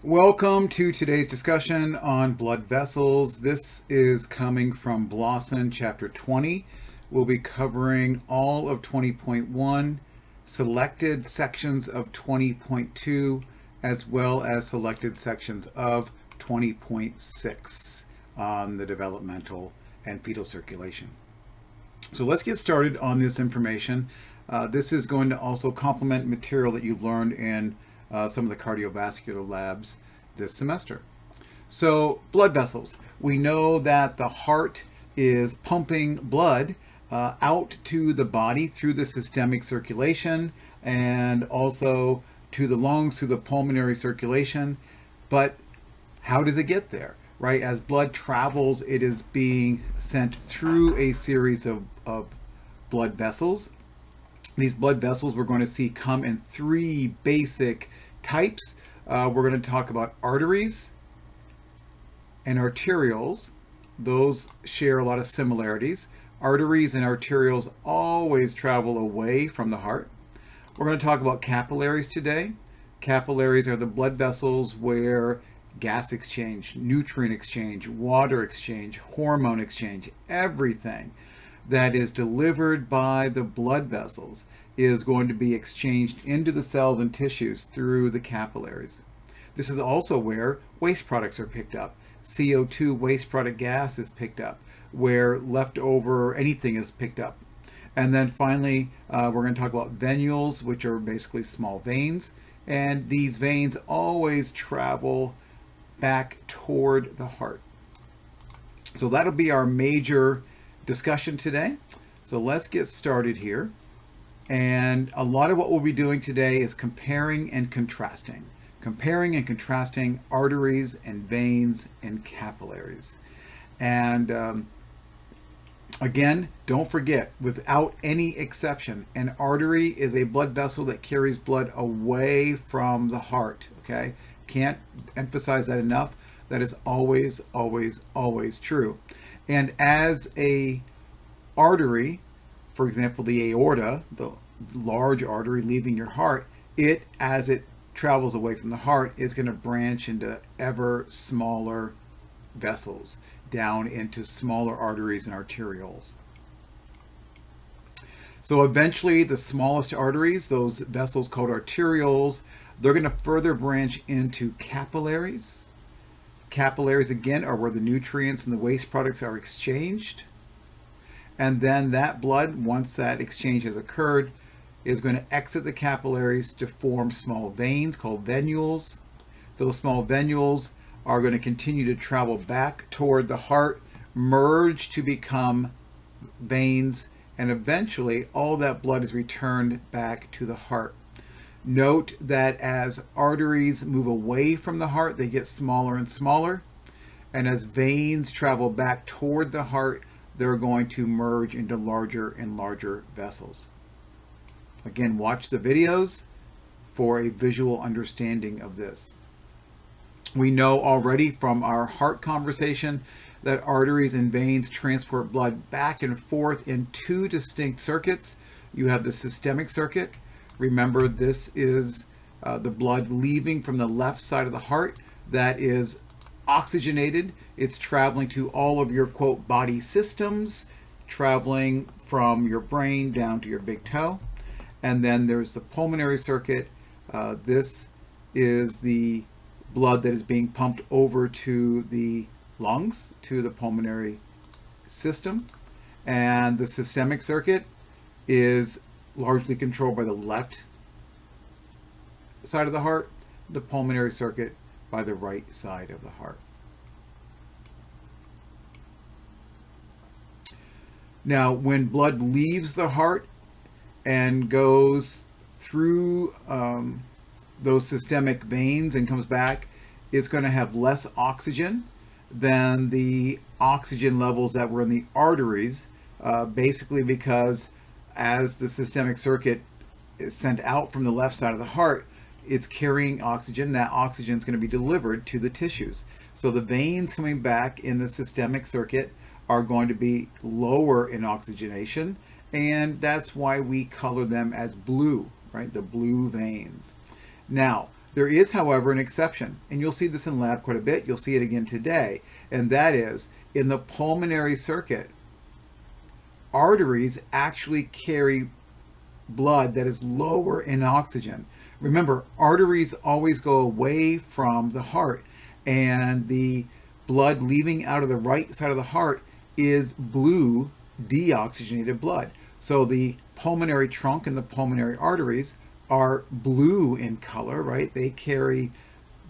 Welcome to today's discussion on blood vessels. This is coming from Blosson, chapter 20. We'll be covering all of 20.1, selected sections of 20.2, as well as selected sections of 20.6 on the developmental and fetal circulation. So let's get started on this information. This is going to also complement material that you've learned in some of the cardiovascular labs this semester. So blood vessels. We know that the heart is pumping blood out to the body through the systemic circulation and also to the lungs through the pulmonary circulation. But how does it get there? Right? As blood travels, it is being sent through a series of blood vessels. These blood vessels we're going to see come in three basic types. We're going to talk about arteries and arterials. Those share a lot of similarities. Arteries and arterials always travel away from the heart. We're going to talk about capillaries today. Capillaries are the blood vessels where gas exchange, nutrient exchange, water exchange, hormone exchange, everything that is delivered by the blood vessels is going to be exchanged into the cells and tissues through the capillaries. This is also where waste products are picked up. CO2 waste product gas is picked up, where leftover anything is picked up. And then finally, we're going to talk about venules, which are basically small veins. And these veins always travel back toward the heart. So that'll be our major discussion today. So let's get started here. And a lot of what we'll be doing today is comparing and contrasting. Comparing and contrasting arteries and veins and capillaries. And again, don't forget, without any exception, an artery is a blood vessel that carries blood away from the heart. Okay? Can't emphasize that enough. That is always, always, always true. And as a artery, for example, the aorta, the large artery leaving your heart, as it travels away from the heart, is going to branch into ever smaller vessels, down into smaller arteries and arterioles. So eventually the smallest arteries, those vessels called arterioles, they're going to further branch into capillaries. Capillaries, again, are where the nutrients and the waste products are exchanged. And then that blood, once that exchange has occurred, is going to exit the capillaries to form small veins called venules. Those small venules are going to continue to travel back toward the heart, merge to become veins, and eventually all that blood is returned back to the heart. Note that as arteries move away from the heart, they get smaller and smaller. And as veins travel back toward the heart, they're going to merge into larger and larger vessels. Again, watch the videos for a visual understanding of this. We know already from our heart conversation that arteries and veins transport blood back and forth in two distinct circuits. You have the systemic circuit. Remember, this is the blood leaving from the left side of the heart that is oxygenated. It's traveling to all of your, quote, body systems, traveling from your brain down to your big toe. And then there's the pulmonary circuit. This is the blood that is being pumped over to the lungs, to the pulmonary system. And the systemic circuit is largely controlled by the left side of the heart, the pulmonary circuit by the right side of the heart. Now, when blood leaves the heart and goes through those systemic veins and comes back, it's going to have less oxygen than the oxygen levels that were in the arteries, basically because as the systemic circuit is sent out from the left side of the heart, it's carrying oxygen. That oxygen is going to be delivered to the tissues. So the veins coming back in the systemic circuit are going to be lower in oxygenation, and that's why we color them as blue, right? The blue veins. Now, There is, however, an exception, and you'll see this in lab quite a bit. You'll see it again today, and that is in the pulmonary circuit, arteries actually carry blood that is lower in oxygen. Remember, arteries always go away from the heart, and the blood leaving out of the right side of the heart is blue deoxygenated blood. So the pulmonary trunk and the pulmonary arteries are blue in color, right? They carry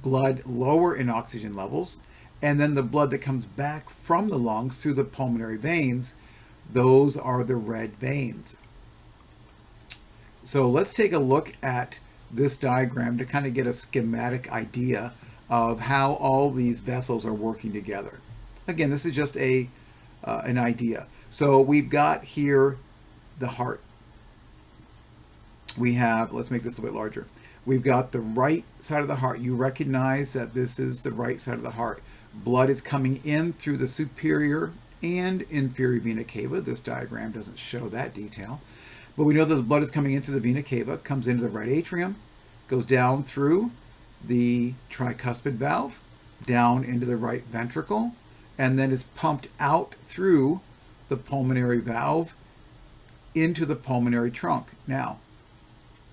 blood lower in oxygen levels. And then the blood that comes back from the lungs through the pulmonary veins, those are the red veins. So let's take a look at this diagram to kind of get a schematic idea of how all these vessels are working together. Again, this is just an idea. So we've got here the heart. We have, let's make this a little bit larger. We've got the right side of the heart. You recognize that this is the right side of the heart. Blood is coming in through the superior and inferior vena cava. This diagram doesn't show that detail, but we know that the blood is coming in through the vena cava, comes into the right atrium, goes down through the tricuspid valve, down into the right ventricle, and then is pumped out through the pulmonary valve into the pulmonary trunk. Now,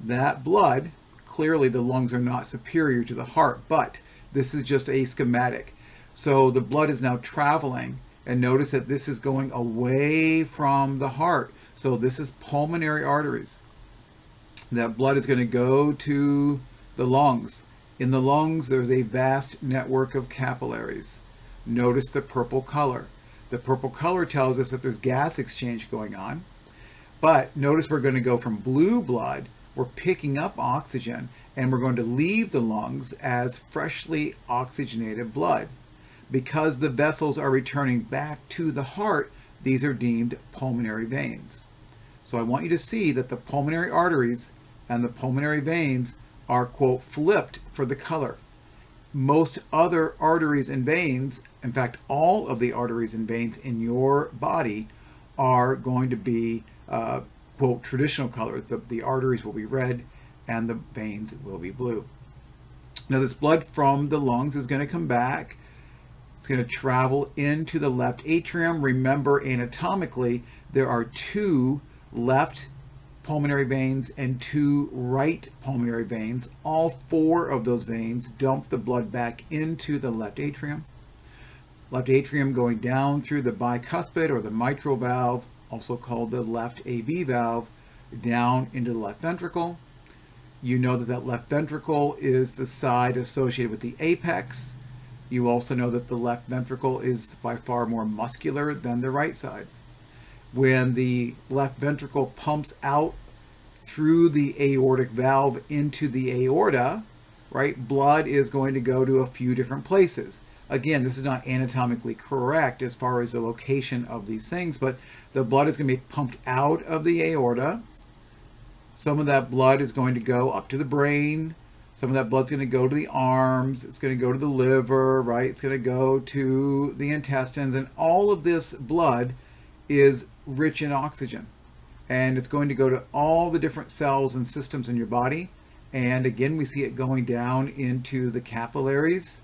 that blood, clearly the lungs are not superior to the heart, but this is just a schematic. So the blood is now traveling, and notice that this is going away from the heart. So this is pulmonary arteries. That blood is going to go to the lungs. In the lungs, there's a vast network of capillaries. Notice the purple color. The purple color tells us that there's gas exchange going on. But notice we're going to go from blue blood, we're picking up oxygen, and we're going to leave the lungs as freshly oxygenated blood. Because the vessels are returning back to the heart, these are deemed pulmonary veins. So I want you to see that the pulmonary arteries and the pulmonary veins are, quote, flipped for the color. Most other arteries and veins, in fact, all of the arteries and veins in your body are going to be, quote, traditional color. The arteries will be red and the veins will be blue. Now this blood from the lungs is going to come back. It's going to travel into the left atrium. Remember, anatomically, there are two left pulmonary veins and two right pulmonary veins. All four of those veins dump the blood back into the left atrium. Left atrium going down through the bicuspid or the mitral valve, also called the left AV valve, down into the left ventricle. You know that that left ventricle is the side associated with the apex. You also know that the left ventricle is by far more muscular than the right side. When the left ventricle pumps out through the aortic valve into the aorta, right, blood is going to go to a few different places. Again, this is not anatomically correct as far as the location of these things, but the blood is going to be pumped out of the aorta. Some of that blood is going to go up to the brain. Some of that blood's going to go to the arms. It's going to go to the liver, right? It's going to go to the intestines. And all of this blood is rich in oxygen. And it's going to go to all the different cells and systems in your body. And again, we see it going down into the capillaries.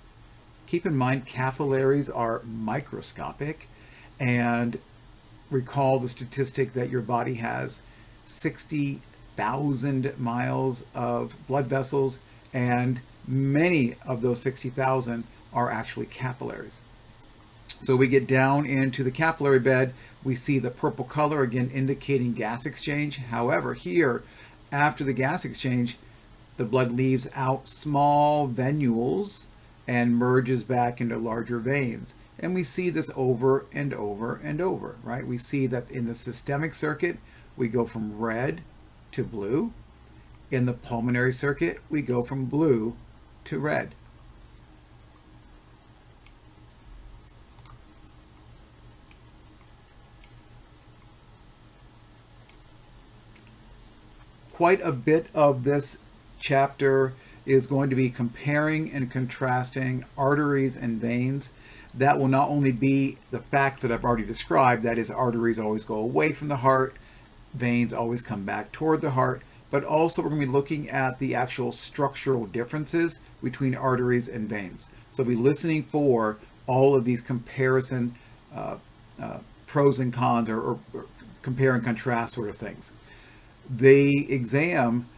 Keep in mind, capillaries are microscopic. And recall the statistic that your body has 60,000 miles of blood vessels, and many of those 60,000 are actually capillaries. So we get down into the capillary bed. We see the purple color, again indicating gas exchange. However, here, after the gas exchange, the blood leaves out small venules and merges back into larger veins. And we see this over and over and over, right? We see that in the systemic circuit, we go from red to blue. In the pulmonary circuit, we go from blue to red. Quite a bit of this chapter is going to be comparing and contrasting arteries and veins. That will not only be the facts that I've already described, that is, arteries always go away from the heart, veins always come back toward the heart, but also we're going to be looking at the actual structural differences between arteries and veins. So we'll be listening for all of these comparison pros and cons, or compare and contrast sort of things. The exam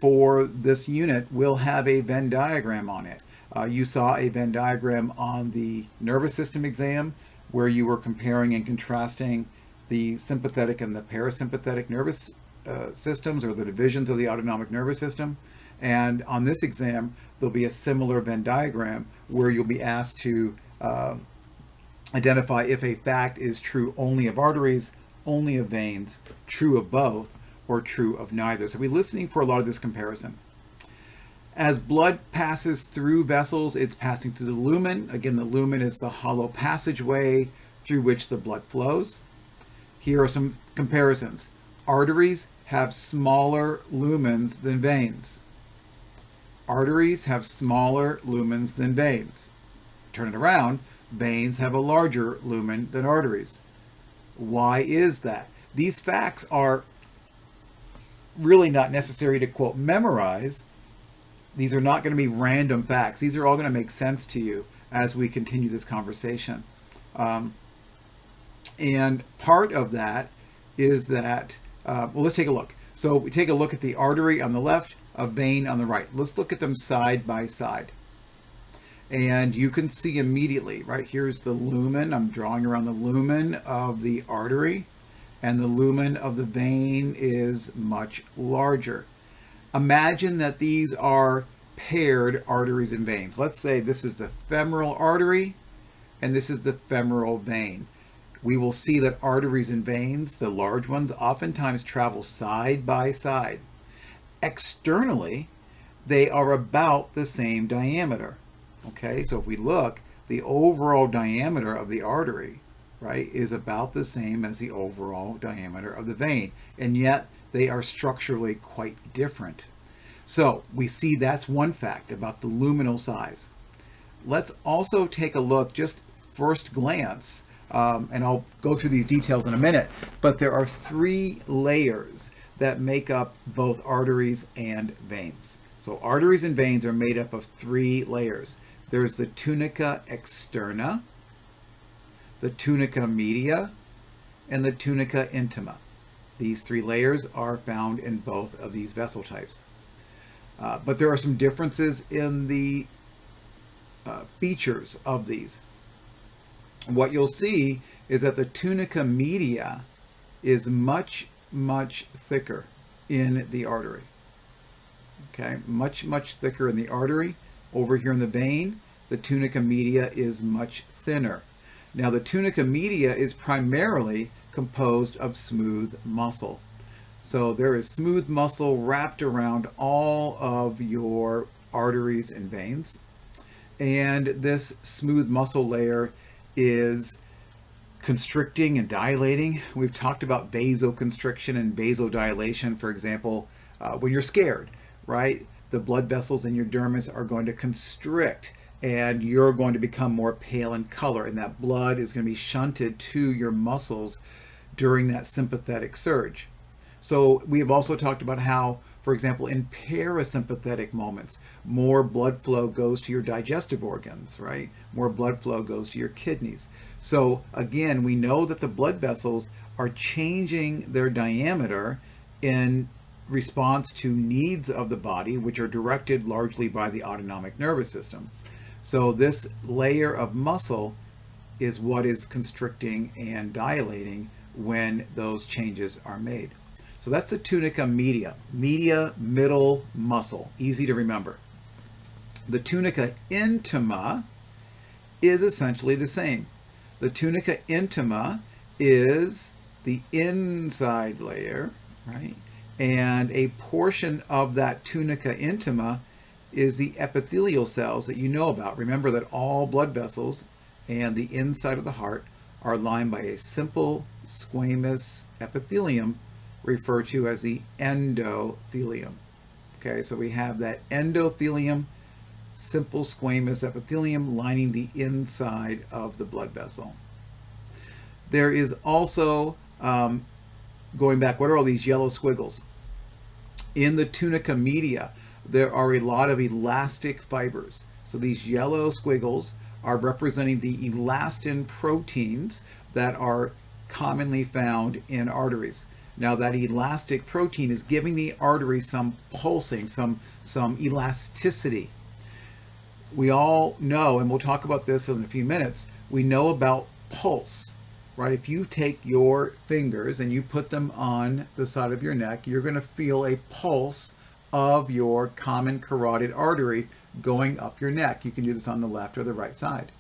for this unit will have a Venn diagram on it. You saw a Venn diagram on the nervous system exam where you were comparing and contrasting the sympathetic and the parasympathetic nervous systems, or the divisions of the autonomic nervous system. And on this exam, there'll be a similar Venn diagram where you'll be asked to identify if a fact is true only of arteries, only of veins, true of both, or true of neither. So we're listening for a lot of this comparison. As blood passes through vessels, it's passing through the lumen. Again, the lumen is the hollow passageway through which the blood flows. Here are some comparisons. Arteries have smaller lumens than veins. Arteries have smaller lumens than veins. Turn it around, veins have a larger lumen than arteries. Why is that? These facts are really not necessary to, quote, memorize. These are not going to be random facts. These are all going to make sense to you as we continue this conversation. And part of that is that, well, let's take a look. So we take a look at the artery on the left, a vein on the right. Let's look at them side by side. And you can see immediately, right, here's the lumen. I'm drawing around the lumen of the artery, and the lumen of the vein is much larger. Imagine that these are paired arteries and veins. Let's say this is the femoral artery, and this is the femoral vein. We will see that arteries and veins, the large ones, oftentimes travel side by side. Externally, they are about the same diameter. Okay, so if we look, the overall diameter of the artery, right, is about the same as the overall diameter of the vein, and yet they are structurally quite different. So we see that's one fact about the luminal size. Let's also take a look, just first glance, and I'll go through these details in a minute, but there are 3 layers that make up both arteries and veins. So arteries and veins are made up of 3 layers. There's the tunica externa, the tunica media, and the tunica intima. These 3 layers are found in both of these vessel types. But there are some differences in the features of these. What you'll see is that the tunica media is much, much thicker in the artery. Okay, much, much thicker in the artery. Over here in the vein, the tunica media is much thinner. Now, the tunica media is primarily composed of smooth muscle. So there is smooth muscle wrapped around all of your arteries and veins. And this smooth muscle layer is constricting and dilating. We've talked about vasoconstriction and vasodilation, for example, when you're scared, right? The blood vessels in your dermis are going to constrict, and you're going to become more pale in color, and that blood is going to be shunted to your muscles during that sympathetic surge. So we have also talked about how, for example, in parasympathetic moments, more blood flow goes to your digestive organs, right? More blood flow goes to your kidneys. So again, we know that the blood vessels are changing their diameter in response to needs of the body, which are directed largely by the autonomic nervous system. So this layer of muscle is what is constricting and dilating when those changes are made. So that's the tunica media. Media, middle, muscle. Easy to remember. The tunica intima is essentially the same. The tunica intima is the inside layer, right? And a portion of that tunica intima is the epithelial cells that you know about. Remember that all blood vessels and the inside of the heart are lined by a simple squamous epithelium referred to as the endothelium. Okay, so we have that endothelium, simple squamous epithelium lining the inside of the blood vessel. There is also, going back, what are all these yellow squiggles? In the tunica media, there are a lot of elastic fibers. So these yellow squiggles are representing the elastin proteins that are commonly found in arteries. Now that elastic protein is giving the artery some pulsing, some elasticity. We all know, and we'll talk about this in a few minutes, we know about pulse, right? If you take your fingers and you put them on the side of your neck, you're going to feel a pulse of your common carotid artery going up your neck. You can do this on the left or the right side.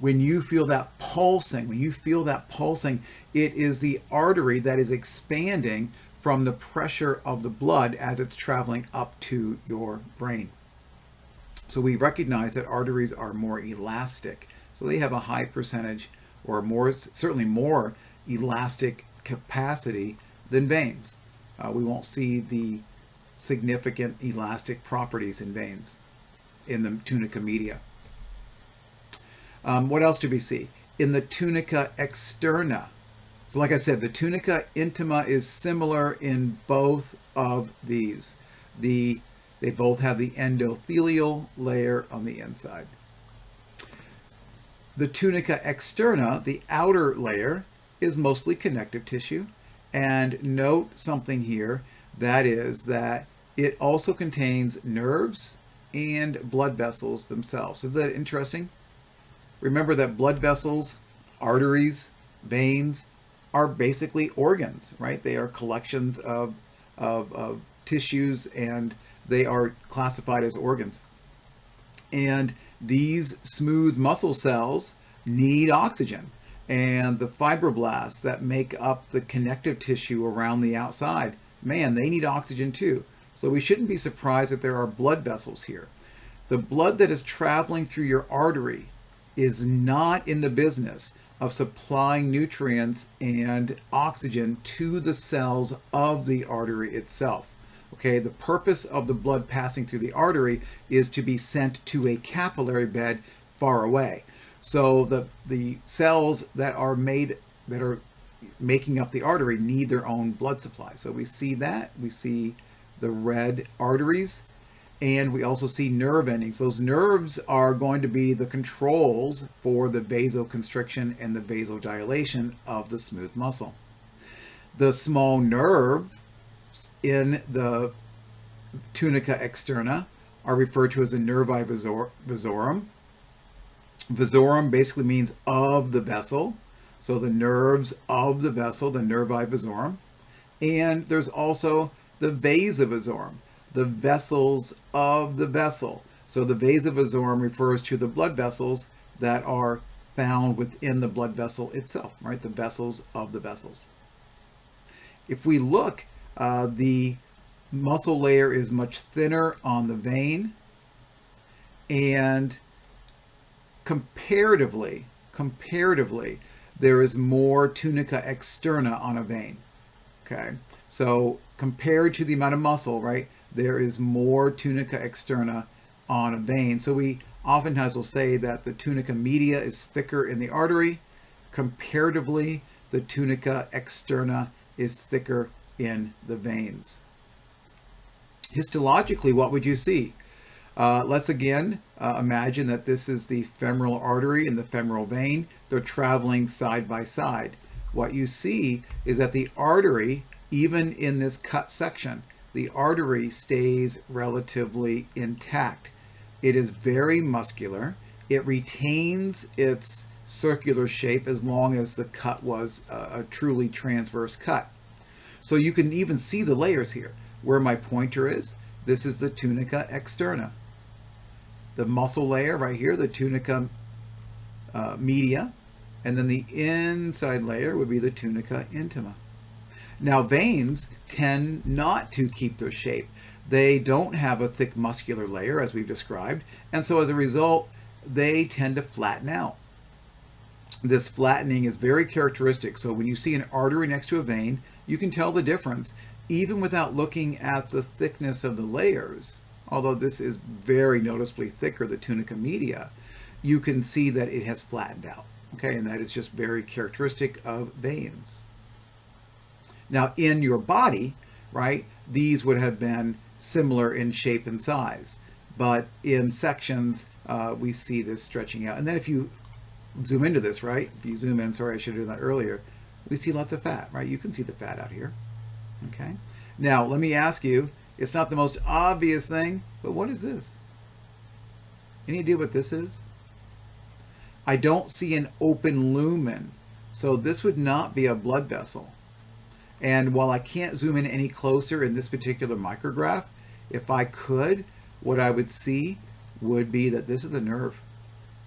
When you feel that pulsing, it is the artery that is expanding from the pressure of the blood as it's traveling up to your brain. So we recognize that arteries are more elastic. So they have a high percentage, or more, certainly more elastic capacity than veins. We won't see the significant elastic properties in veins in the tunica media. What else do we see? In the tunica externa. So like I said, the tunica intima is similar in both of these. They both have the endothelial layer on the inside. The tunica externa, the outer layer, is mostly connective tissue. And note something here, that is that it also contains nerves and blood vessels themselves. Is that interesting? Remember that blood vessels, arteries, veins are basically organs, right? They are collections of tissues, and they are classified as organs. And these smooth muscle cells need oxygen. And the fibroblasts that make up the connective tissue around the outside, man, they need oxygen too. So we shouldn't be surprised that there are blood vessels here. The blood that is traveling through your artery is not in the business of supplying nutrients and oxygen to the cells of the artery itself. Okay, the purpose of the blood passing through the artery is to be sent to a capillary bed far away. So the cells that are making up the artery need their own blood supply. So we see that. We see the red arteries, and we also see nerve endings. Those nerves are going to be the controls for the vasoconstriction and the vasodilation of the smooth muscle. The small nerve in the tunica externa are referred to as the nervi vasorum. Vasorum basically means of the vessel. So the nerves of the vessel, the nervi vasorum. And there's also the vasa vasorum, the vessels of the vessel. So the vasa vasorum refers to the blood vessels that are found within the blood vessel itself, right? The vessels of the vessels. If we look, the muscle layer is much thinner on the vein, and comparatively, there is more tunica externa on a vein. Okay, so compared to the amount of muscle, right, there is more tunica externa on a vein. So we oftentimes will say that the tunica media is thicker in the artery. Comparatively, the tunica externa is thicker in the veins. Histologically, what would you see? Let's again imagine that this is the femoral artery and the femoral vein. They're traveling side by side. What you see is that the artery, even in this cut section, the artery stays relatively intact. It is very muscular. It retains its circular shape as long as the cut was a truly transverse cut. So you can even see the layers here. Where my pointer is, this is the tunica externa. The muscle layer right here, the tunica media, and then the inside layer would be the tunica intima. Now veins tend not to keep their shape. They don't have a thick muscular layer as we've described, and so as a result, they tend to flatten out. This flattening is very characteristic. So when you see an artery next to a vein, you can tell the difference even without looking at the thickness of the layers. Although this is very noticeably thicker, the tunica media, you can see that it has flattened out. Okay, and that is just very characteristic of veins. Now in your body, right, these would have been similar in shape and size. But in sections, we see this stretching out. And then if you zoom into this, right, if you zoom in, sorry, I should have done that earlier, we see lots of fat, right? You can see the fat out here, okay? Now, let me ask you, it's not the most obvious thing, but what is this? Any idea what this is? I don't see an open lumen, so this would not be a blood vessel. And while I can't zoom in any closer in this particular micrograph, if I could, what I would see would be that this is a nerve,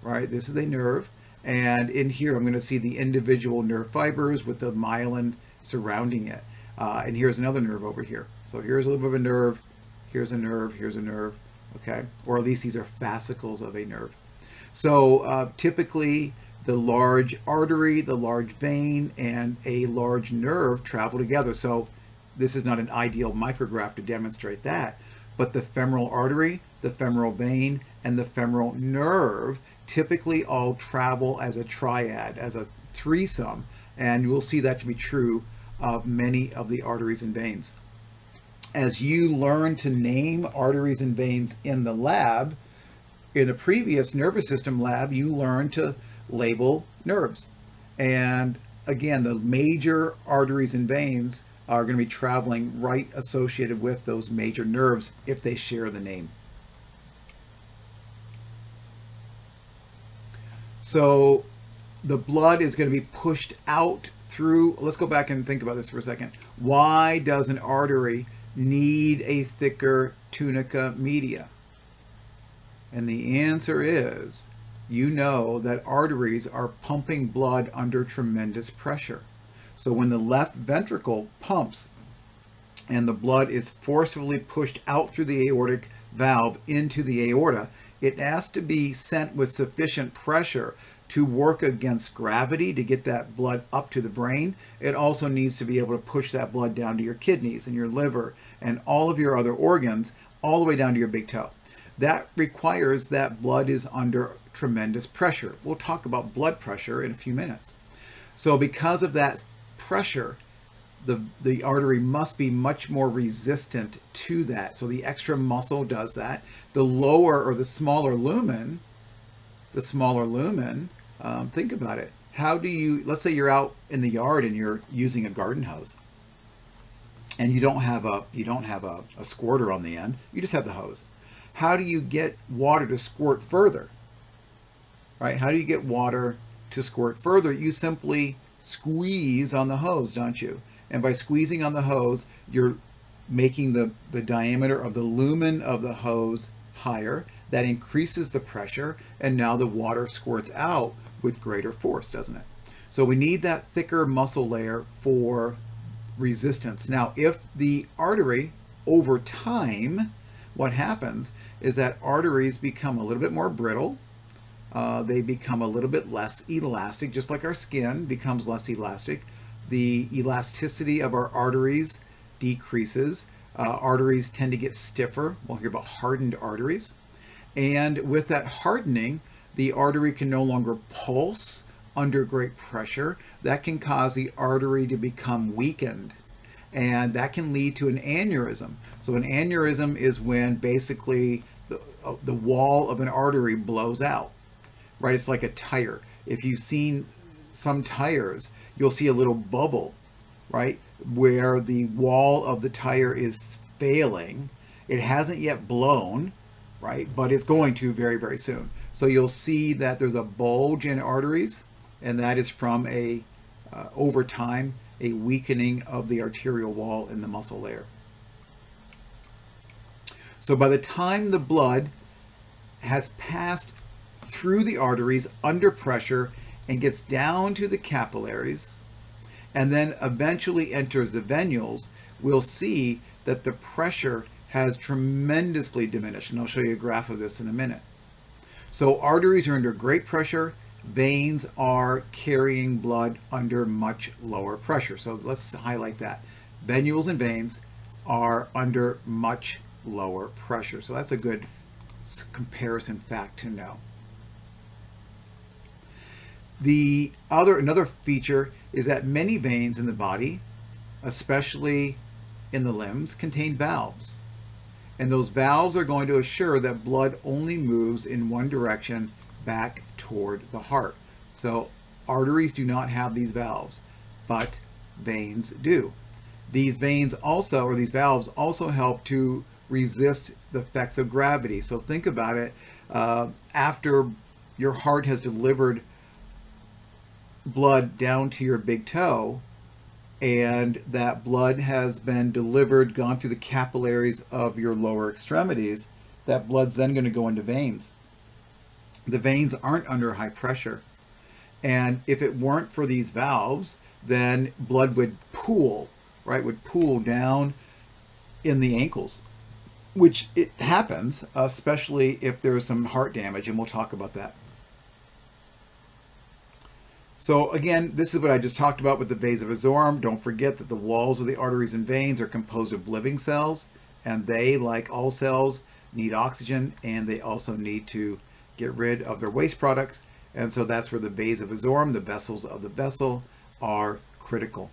right? This is a nerve. And in here, I'm going to see the individual nerve fibers with the myelin surrounding it. And here's another nerve over here. So here's a little bit of a nerve. Here's a nerve. Here's a nerve. Okay. Or at least these are fascicles of a nerve. So typically, the large artery, the large vein, and a large nerve travel together. So this is not an ideal micrograph to demonstrate that. But the femoral artery, the femoral vein, and the femoral nerve typically all travel as a triad, as a threesome, and you will see that to be true of many of the arteries and veins. As you learn to name arteries and veins in the lab, in a previous nervous system lab, you learn to label nerves. And again, the major arteries and veins are going to be traveling right associated with those major nerves if they share the name. So the blood is going to be pushed out through, let's go back and think about this for a second. Why does an artery need a thicker tunica media? And the answer is, you know that arteries are pumping blood under tremendous pressure. So when the left ventricle pumps and the blood is forcefully pushed out through the aortic valve into the aorta, it has to be sent with sufficient pressure to work against gravity to get that blood up to the brain. It also needs to be able to push that blood down to your kidneys and your liver and all of your other organs, all the way down to your big toe. That requires that blood is under tremendous pressure. We'll talk about blood pressure in a few minutes. So because of that pressure, the artery must be much more resistant to that. So the extra muscle does that. The lower or the smaller lumen, think about it. How do you, let's say you're out in the yard and you're using a garden hose, and you don't have a squirter on the end. You just have the hose. How do you get water to squirt further? Right? How do you get water to squirt further? You simply squeeze on the hose, don't you? And by squeezing on the hose, you're making the diameter of the lumen of the hose higher. That increases the pressure, and now the water squirts out with greater force, doesn't it? So we need that thicker muscle layer for resistance. Now, if the artery, over time, what happens is that arteries become a little bit more brittle. They become a little bit less elastic, just like our skin becomes less elastic. The elasticity of our arteries decreases. Arteries tend to get stiffer. We'll hear about hardened arteries. And with that hardening, the artery can no longer pulse under great pressure. That can cause the artery to become weakened, and that can lead to an aneurysm. So an aneurysm is when basically the wall of an artery blows out, right? It's like a tire. If you've seen some tires, you'll see a little bubble, right, where the wall of the tire is failing. It hasn't yet blown, right, but it's going to very, very soon. So you'll see that there's a bulge in arteries, and that is from over time, a weakening of the arterial wall in the muscle layer. So by the time the blood has passed through the arteries under pressure and gets down to the capillaries, and then eventually enters the venules, we'll see that the pressure has tremendously diminished. And I'll show you a graph of this in a minute. So arteries are under great pressure. Veins are carrying blood under much lower pressure. So let's highlight that. Venules and veins are under much lower pressure. So that's a good comparison fact to know. Another feature is that many veins in the body, especially in the limbs contain valves. And those valves are going to assure that blood only moves in one direction, back toward the heart. So arteries do not have these valves, but veins do. These veins also, or these valves also help to resist the effects of gravity. So think about it. After your heart has delivered blood down to your big toe, and that blood has been delivered, gone through the capillaries of your lower extremities, that blood's then going to go into veins. The veins aren't under high pressure. And if it weren't for these valves, then blood would pool, right? Would pool down in the ankles, which it happens, especially if there's some heart damage, and we'll talk about that. So again, this is what I just talked about with the vasa vasorum. Don't forget that the walls of the arteries and veins are composed of living cells, and they, like all cells, need oxygen, and they also need to get rid of their waste products. And so that's where the vasa vasorum, the vessels of the vessel, are critical.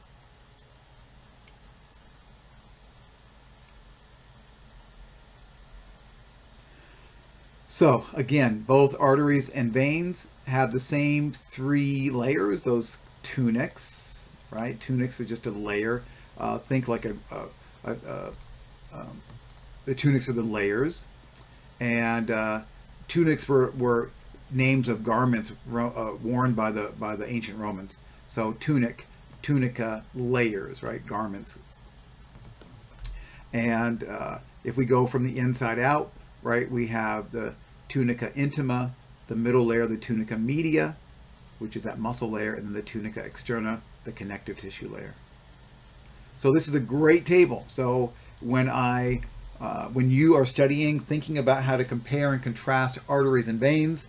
So again, both arteries and veins have the same three layers, those tunics, right? Tunics is just a layer. Think like the tunics are the layers. And tunics were names of garments worn by the ancient Romans. So tunic, tunica, layers, right? Garments. And if we go from the inside out, right, we have the tunica intima, the middle layer, the tunica media, which is that muscle layer, and then the tunica externa, the connective tissue layer. So this is a great table. So when you are studying, thinking about how to compare and contrast arteries and veins,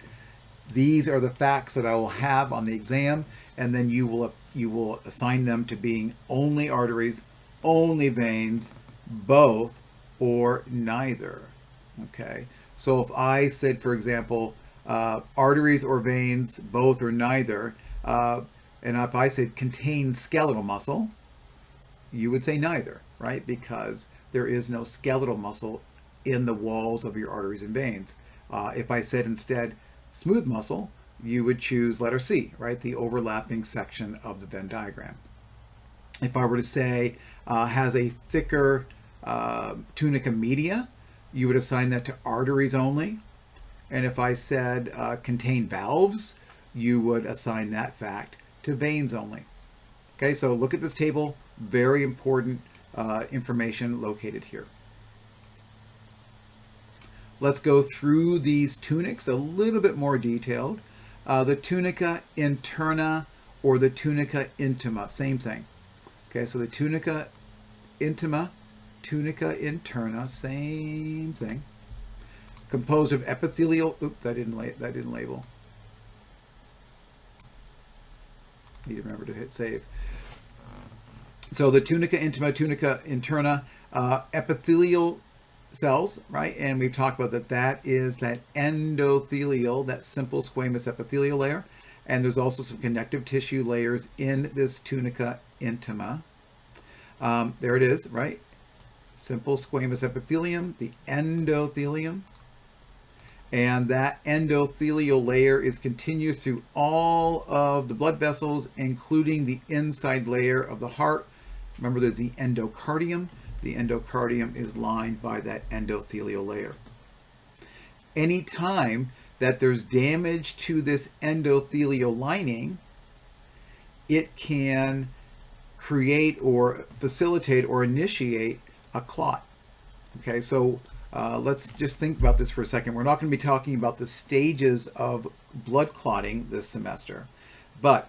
these are the facts that I will have on the exam, and then you will assign them to being only arteries, only veins, both, or neither. Okay, so if I said, for example, arteries or veins, both or neither, and if I said contain skeletal muscle, you would say neither, right? Because there is no skeletal muscle in the walls of your arteries and veins. If I said instead smooth muscle, you would choose letter C, right? The overlapping section of the Venn diagram. If I were to say has a thicker tunica media, you would assign that to arteries only. And if I said contain valves, you would assign that fact to veins only. Okay, so look at this table. Very important information located here. Let's go through these tunics a little bit more detailed. The tunica interna or the tunica intima, same thing. Okay, so the tunica intima, tunica interna, same thing. Composed of epithelial. Oops, that didn't label. Need to remember to hit save. So the tunica intima, tunica interna, epithelial cells, right? And we've talked about that. That is that endothelial, that simple squamous epithelial layer. And there's also some connective tissue layers in this tunica intima. There it is, right? Simple squamous epithelium, the endothelium. And that endothelial layer is continuous through all of the blood vessels, including the inside layer of the heart. Remember, there's the endocardium. The endocardium is lined by that endothelial layer. Anytime that there's damage to this endothelial lining, it can create or facilitate or initiate a clot. Okay, so let's just think about this for a second. We're not going to be talking about the stages of blood clotting this semester, but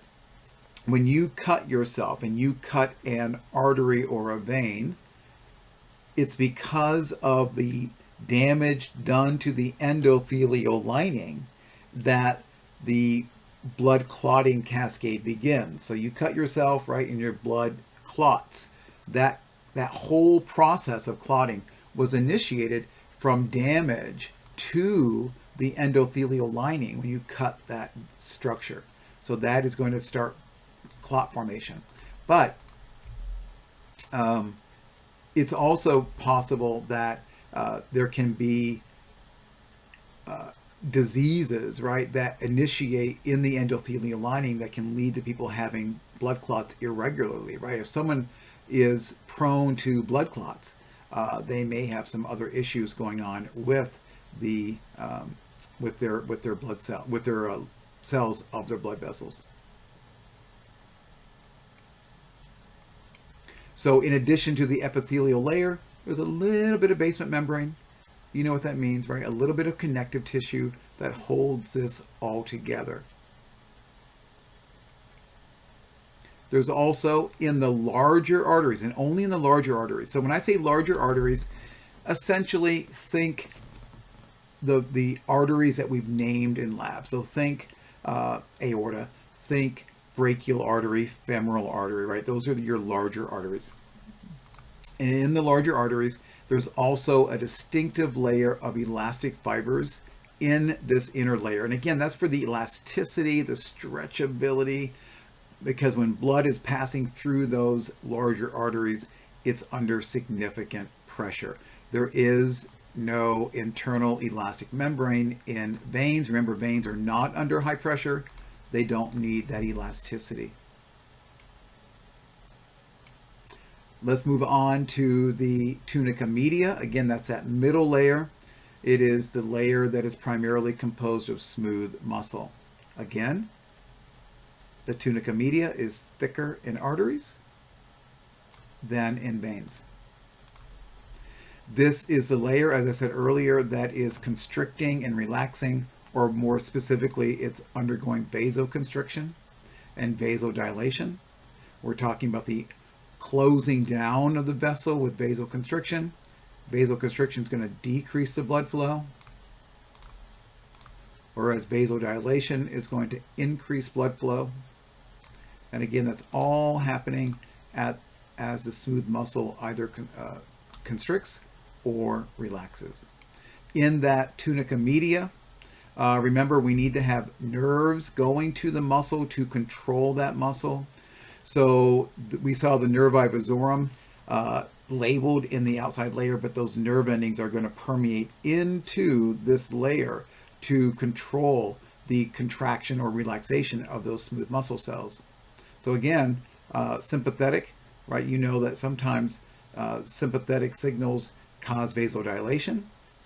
when you cut yourself and you cut an artery or a vein, it's because of the damage done to the endothelial lining that the blood clotting cascade begins. So you cut yourself, right, and your blood clots. That whole process of clotting was initiated from damage to the endothelial lining when you cut that structure. So that is going to start clot formation. But It's also possible that there can be diseases, right, that initiate in the endothelial lining that can lead to people having blood clots irregularly, right? If someone is prone to blood clots, they may have some other issues going on with the with their blood cell with their cells of their blood vessels. So in addition to the epithelial layer, there's a little bit of basement membrane. You know what that means, right? A little bit of connective tissue that holds this all together. There's also in the larger arteries, and only in the larger arteries. So when I say larger arteries, essentially think the arteries that we've named in lab. So think aorta, think brachial artery, femoral artery, right? Those are your larger arteries. And in the larger arteries, there's also a distinctive layer of elastic fibers in this inner layer. And again, that's for the elasticity, the stretchability, because when blood is passing through those larger arteries, it's under significant pressure. There is no internal elastic membrane in veins. Remember, veins are not under high pressure. They don't need that elasticity. Let's move on to the tunica media. Again, that's that middle layer. It is the layer that is primarily composed of smooth muscle. Again, the tunica media is thicker in arteries than in veins. This is the layer, as I said earlier, that is constricting and relaxing, or more specifically, it's undergoing vasoconstriction and vasodilation. We're talking about the closing down of the vessel with vasoconstriction. Vasoconstriction is going to decrease the blood flow, whereas vasodilation is going to increase blood flow. And again, that's all happening as the smooth muscle either constricts or relaxes. In that tunica media, remember, we need to have nerves going to the muscle to control that muscle. So we saw the nervi vasorum labeled in the outside layer, but those nerve endings are going to permeate into this layer to control the contraction or relaxation of those smooth muscle cells. So again, sympathetic, right? You know that sometimes sympathetic signals cause vasodilation.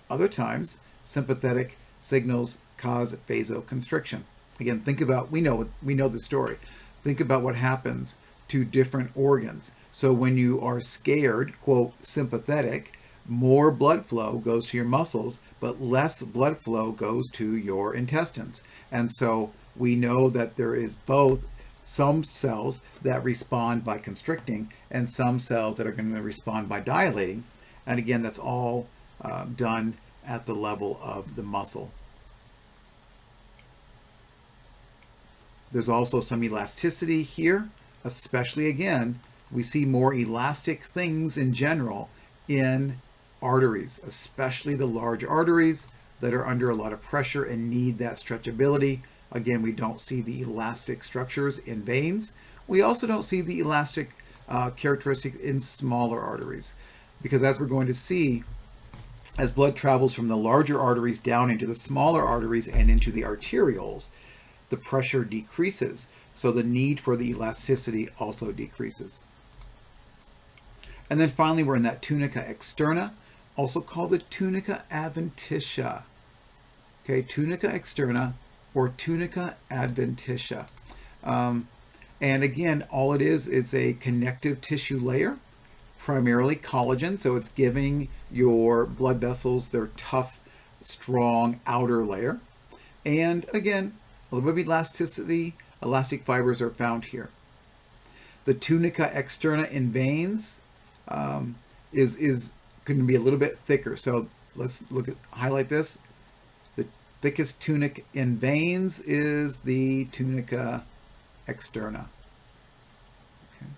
Other times, sympathetic signals cause vasoconstriction. Again, think about, we know the story. Think about what happens to different organs. So when you are scared, quote, sympathetic, more blood flow goes to your muscles, but less blood flow goes to your intestines. And so we know that there is both some cells that respond by constricting and some cells that are going to respond by dilating. And again, that's all done at the level of the muscle. There's also some elasticity here, especially again, we see more elastic things in general in arteries, especially the large arteries that are under a lot of pressure and need that stretchability. Again, we don't see the elastic structures in veins. We also don't see the elastic characteristics in smaller arteries, because as we're going to see, as blood travels from the larger arteries down into the smaller arteries and into the arterioles, the pressure decreases. So the need for the elasticity also decreases. And then finally, we're in that tunica externa, also called the tunica adventitia. Okay, tunica externa or tunica adventitia. And again, all it is, it's a connective tissue layer, primarily collagen. So it's giving your blood vessels their tough, strong outer layer. And again, a little bit of elasticity, elastic fibers are found here. The tunica externa in veins is going to be a little bit thicker. So let's highlight this. The thickest tunic in veins is the tunica externa. Okay.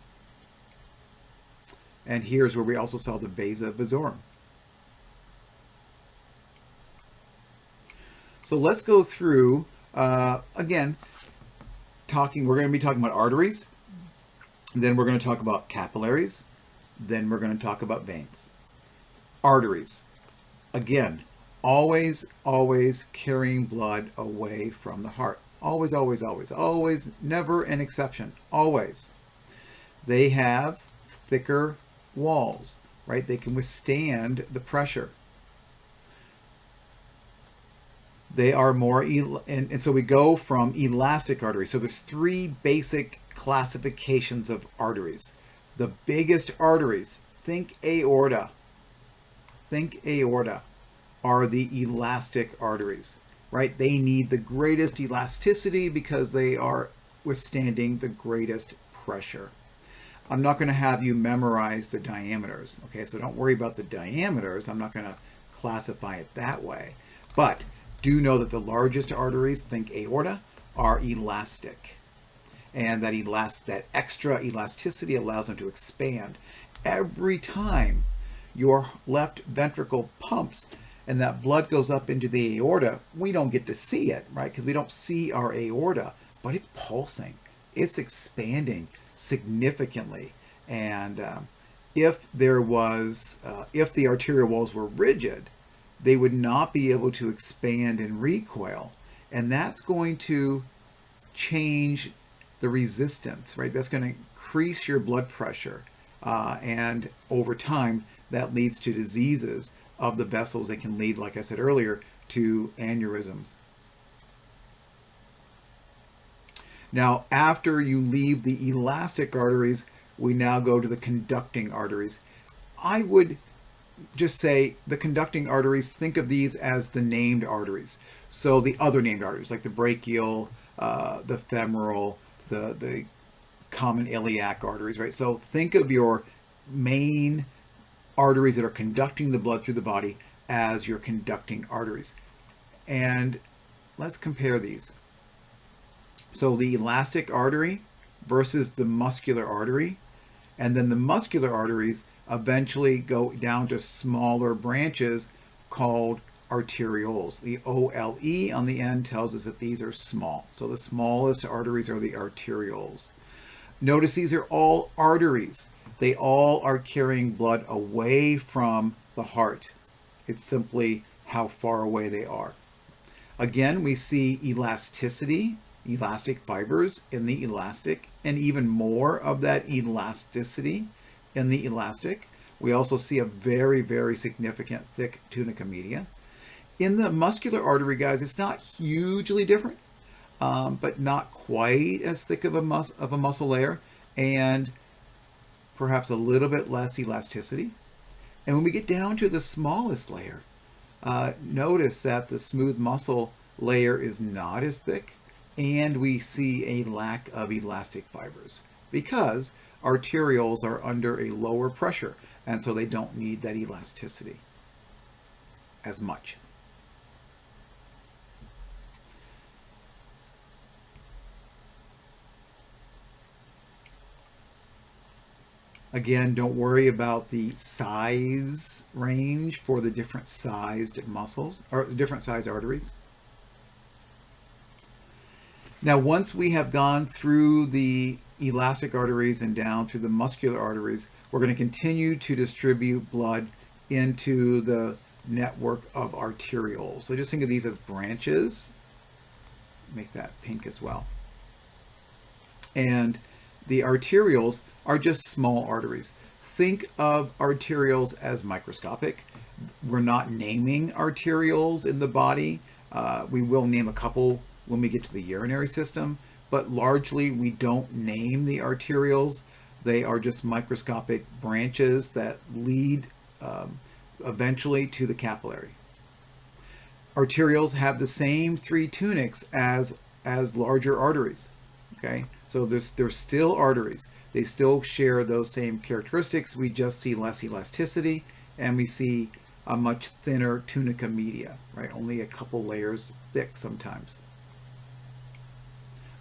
And here's where we also saw the vasa vasorum. So let's go through, again, we're going to be talking about arteries, and then we're going to talk about capillaries, Then we're going to talk about veins. Arteries. Again, always, always carrying blood away from the heart. Always, always, always, always, never an exception. Always. They have thicker walls, right? They can withstand the pressure. They are more, and so we go from elastic arteries. So there's three basic classifications of arteries. The biggest arteries, think aorta, are the elastic arteries, right? They need the greatest elasticity because they are withstanding the greatest pressure. I'm not going to have you memorize the diameters, okay? So don't worry about the diameters. I'm not going to classify it that way. But do know that the largest arteries, think aorta, are elastic. And that extra elasticity allows them to expand. Every time your left ventricle pumps and that blood goes up into the aorta, we don't get to see it, right? Because we don't see our aorta, but it's pulsing. It's expanding significantly. And if the arterial walls were rigid, they would not be able to expand and recoil. And that's going to change the resistance, right? That's going to increase your blood pressure. And over time, that leads to diseases of the vessels that can lead, like I said earlier, to aneurysms. Now, after you leave the elastic arteries, we now go to the conducting arteries. I would just say the conducting arteries, think of these as the named arteries. So the other named arteries, like the brachial, the femoral, the common iliac arteries, right? So think of your main arteries that are conducting the blood through the body as your conducting arteries. And let's compare these. So the elastic artery versus the muscular artery, and then the muscular arteries eventually go down to smaller branches called arterioles. The OLE on the end tells us that these are small. So the smallest arteries are the arterioles. Notice these are all arteries. They all are carrying blood away from the heart. It's simply how far away they are. Again, we see elasticity, elastic fibers in the elastic, and even more of that elasticity in the elastic. We also see a very, very significant thick tunica media. In the muscular artery, guys, it's not hugely different, but not quite as thick of a muscle layer, and perhaps a little bit less elasticity. And when we get down to the smallest layer, notice that the smooth muscle layer is not as thick, and we see a lack of elastic fibers because arterioles are under a lower pressure, and so they don't need that elasticity as much. Again, don't worry about the size range for the different sized muscles or different sized arteries. Now, once we have gone through the elastic arteries and down through the muscular arteries, we're going to continue to distribute blood into the network of arterioles. So just think of these as branches. Make that pink as well. And the arterioles are just small arteries. Think of arterioles as microscopic. We're not naming arterioles in the body. We will name a couple when we get to the urinary system, but largely we don't name the arterioles. They are just microscopic branches that lead eventually to the capillary. Arterioles have the same three tunics as larger arteries. Okay, so they're still arteries. They still share those same characteristics. We just see less elasticity, and we see a much thinner tunica media, right? Only a couple layers thick sometimes.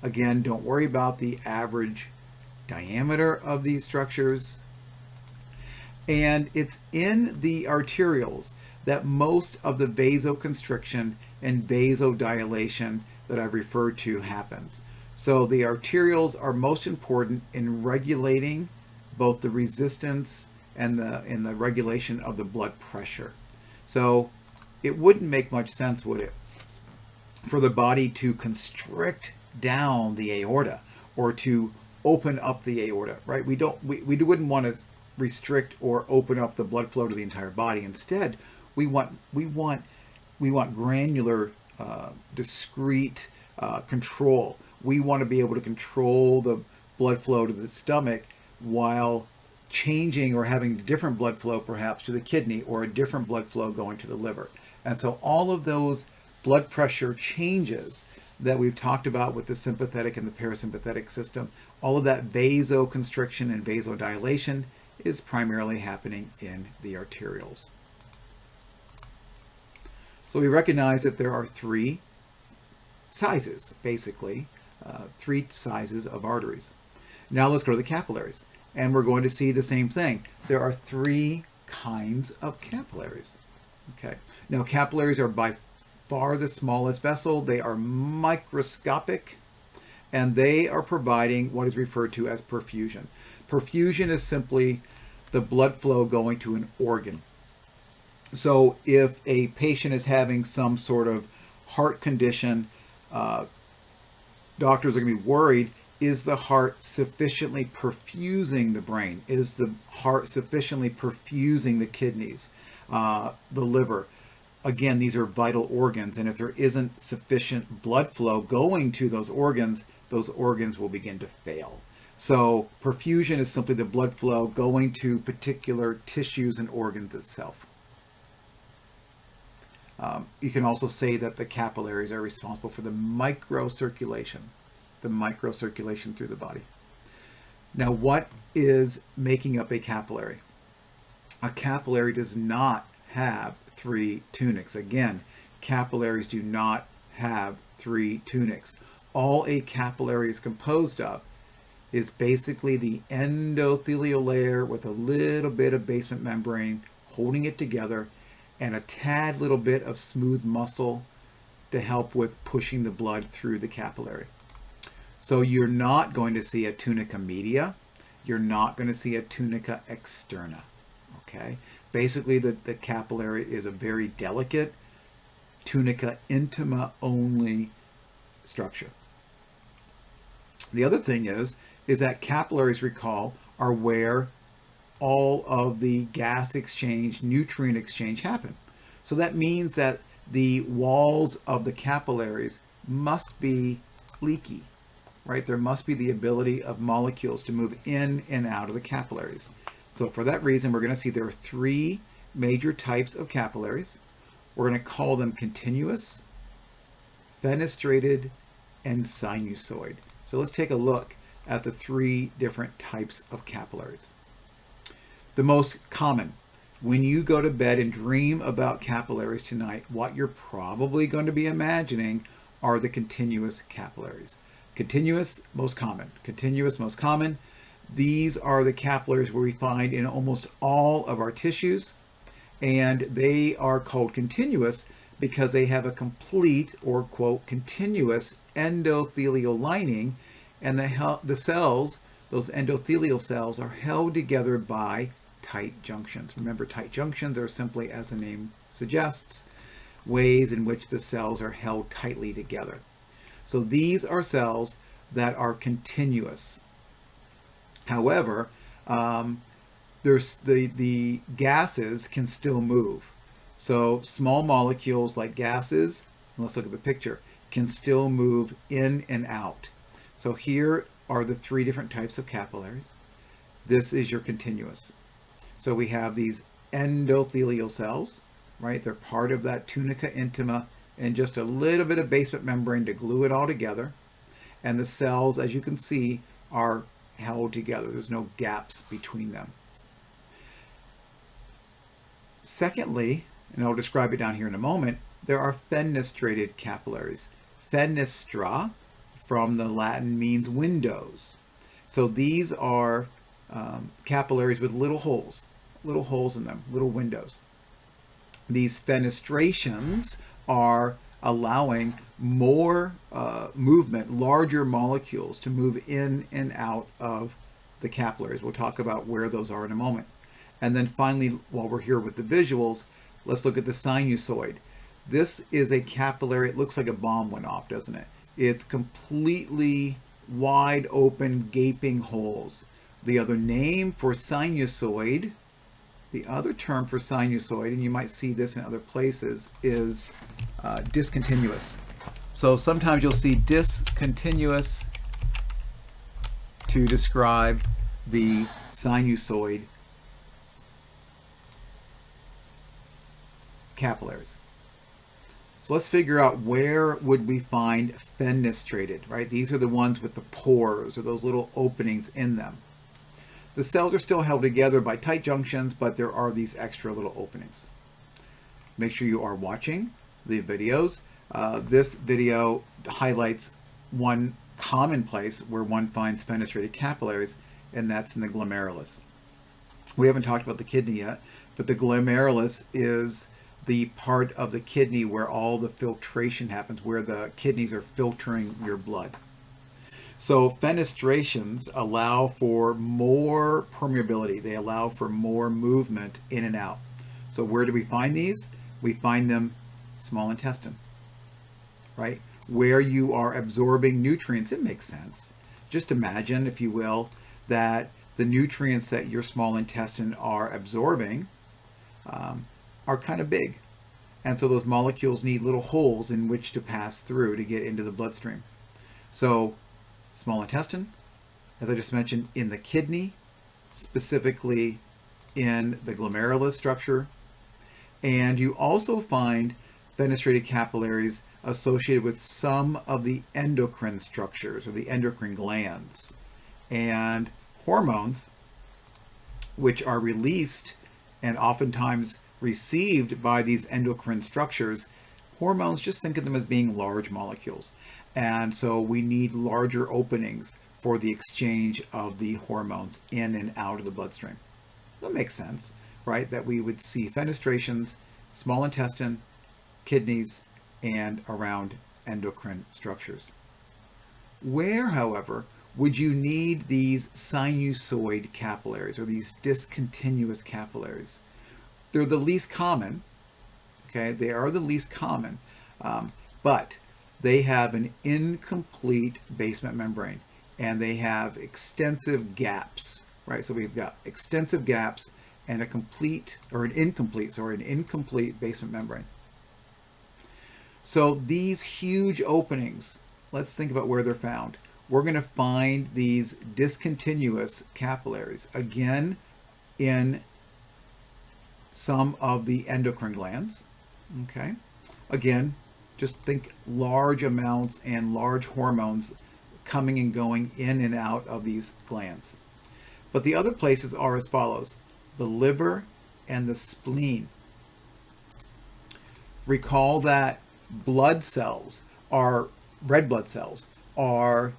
Again, don't worry about the average diameter of these structures. And it's in the arterioles that most of the vasoconstriction and vasodilation that I've referred to happens. So the arterioles are most important in regulating both the resistance and the regulation of the blood pressure. So it wouldn't make much sense, would it, for the body to constrict down the aorta or to open up the aorta, right? We wouldn't want to restrict or open up the blood flow to the entire body. Instead, we want granular, discrete control. We want to be able to control the blood flow to the stomach while changing or having different blood flow perhaps to the kidney, or a different blood flow going to the liver. And so all of those blood pressure changes that we've talked about with the sympathetic and the parasympathetic system, all of that vasoconstriction and vasodilation is primarily happening in the arterioles. So we recognize that there are three sizes, basically, three sizes of arteries. Now let's go to the capillaries, and we're going to see the same thing. There are three kinds of capillaries. Okay. Now capillaries are by far the smallest vessel. They are microscopic, and they are providing what is referred to as perfusion. Perfusion is simply the blood flow going to an organ. So if a patient is having some sort of heart condition, doctors are going to be worried, is the heart sufficiently perfusing the brain? Is the heart sufficiently perfusing the kidneys, the liver? Again, these are vital organs, and if there isn't sufficient blood flow going to those organs will begin to fail. So perfusion is simply the blood flow going to particular tissues and organs itself. You can also say that the capillaries are responsible for the microcirculation through the body. Now, what is making up a capillary? A capillary does not have three tunics. Again, capillaries do not have three tunics. All a capillary is composed of is basically the endothelial layer with a little bit of basement membrane holding it together, and a tad little bit of smooth muscle to help with pushing the blood through the capillary. So you're not going to see a tunica media. You're not going to see a tunica externa. Okay. Basically, the capillary is a very delicate tunica intima only structure. The other thing is that capillaries, recall, are where all of the gas exchange, nutrient exchange happen. So that means that the walls of the capillaries must be leaky, right? There must be the ability of molecules to move in and out of the capillaries. So for that reason, we're going to see there are three major types of capillaries. We're going to call them continuous, fenestrated, and sinusoid. So let's take a look at the three different types of capillaries. The most common, when you go to bed and dream about capillaries tonight, what you're probably going to be imagining are the continuous capillaries. Continuous, most common. Continuous, most common. These are the capillaries where we find in almost all of our tissues, and they are called continuous because they have a complete, or quote, continuous endothelial lining, and the cells, those endothelial cells, are held together by tight junctions. Remember, tight junctions are simply, as the name suggests, ways in which the cells are held tightly together. So these are cells that are continuous. However, there's the gases can still move. So small molecules like gases, let's look at the picture, can still move in and out. So here are the three different types of capillaries. This is your continuous. So we have these endothelial cells, right? They're part of that tunica intima and just a little bit of basement membrane to glue it all together. And the cells, as you can see, are held together. There's no gaps between them. Secondly, and I'll describe it down here in a moment, there are fenestrated capillaries. Fenestra, from the Latin, means windows. So these are capillaries with little holes in them, little windows. These fenestrations are allowing more movement, larger molecules to move in and out of the capillaries. We'll talk about where those are in a moment. And then finally, while we're here with the visuals, let's look at the sinusoid. This is a capillary. It looks like a bomb went off, doesn't it? It's completely wide open, gaping holes. The other name for sinusoid, the other term for sinusoid, and you might see this in other places, is discontinuous. So sometimes you'll see discontinuous to describe the sinusoid capillaries. So let's figure out where would we find fenestrated, right? These are the ones with the pores or those little openings in them. The cells are still held together by tight junctions, but there are these extra little openings. Make sure you are watching the videos. This video highlights one common place where one finds fenestrated capillaries, and that's in the glomerulus. We haven't talked about the kidney yet, but the glomerulus is the part of the kidney where all the filtration happens, where the kidneys are filtering your blood. So fenestrations allow for more permeability. They allow for more movement in and out. So where do we find these? We find them small intestine, right? Where you are absorbing nutrients. It makes sense. Just imagine, if you will, that the nutrients that your small intestine are absorbing are kind of big. And so those molecules need little holes in which to pass through to get into the bloodstream. So small intestine, as I just mentioned, in the kidney, specifically in the glomerulus structure. And you also find fenestrated capillaries associated with some of the endocrine structures or the endocrine glands. And hormones, which are released and oftentimes received by these endocrine structures, hormones, just think of them as being large molecules. And so we need larger openings for the exchange of the hormones in and out of the bloodstream. That makes sense, right? That we would see fenestrations, small intestine, kidneys, and around endocrine structures. Where, however, would you need these sinusoid capillaries or these discontinuous capillaries? They're the least common, okay? They are the least common, but they have an incomplete basement membrane and they have extensive gaps, right? So we've got extensive gaps and an incomplete basement membrane. So these huge openings, let's think about where they're found. We're going to find these discontinuous capillaries, again, in some of the endocrine glands, okay? Again, just think large amounts and large hormones coming and going in and out of these glands. But the other places are as follows: the liver and the spleen. Recall that blood cells are, red blood cells are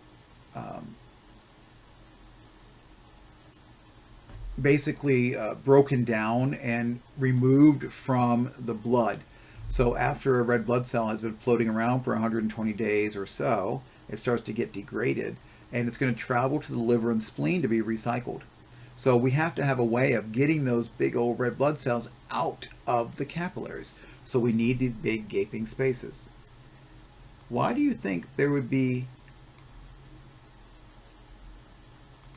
basically broken down and removed from the blood. So after a red blood cell has been floating around for 120 days or so, it starts to get degraded and it's going to travel to the liver and spleen to be recycled. So we have to have a way of getting those big old red blood cells out of the capillaries. So we need these big gaping spaces. Why do you think there would be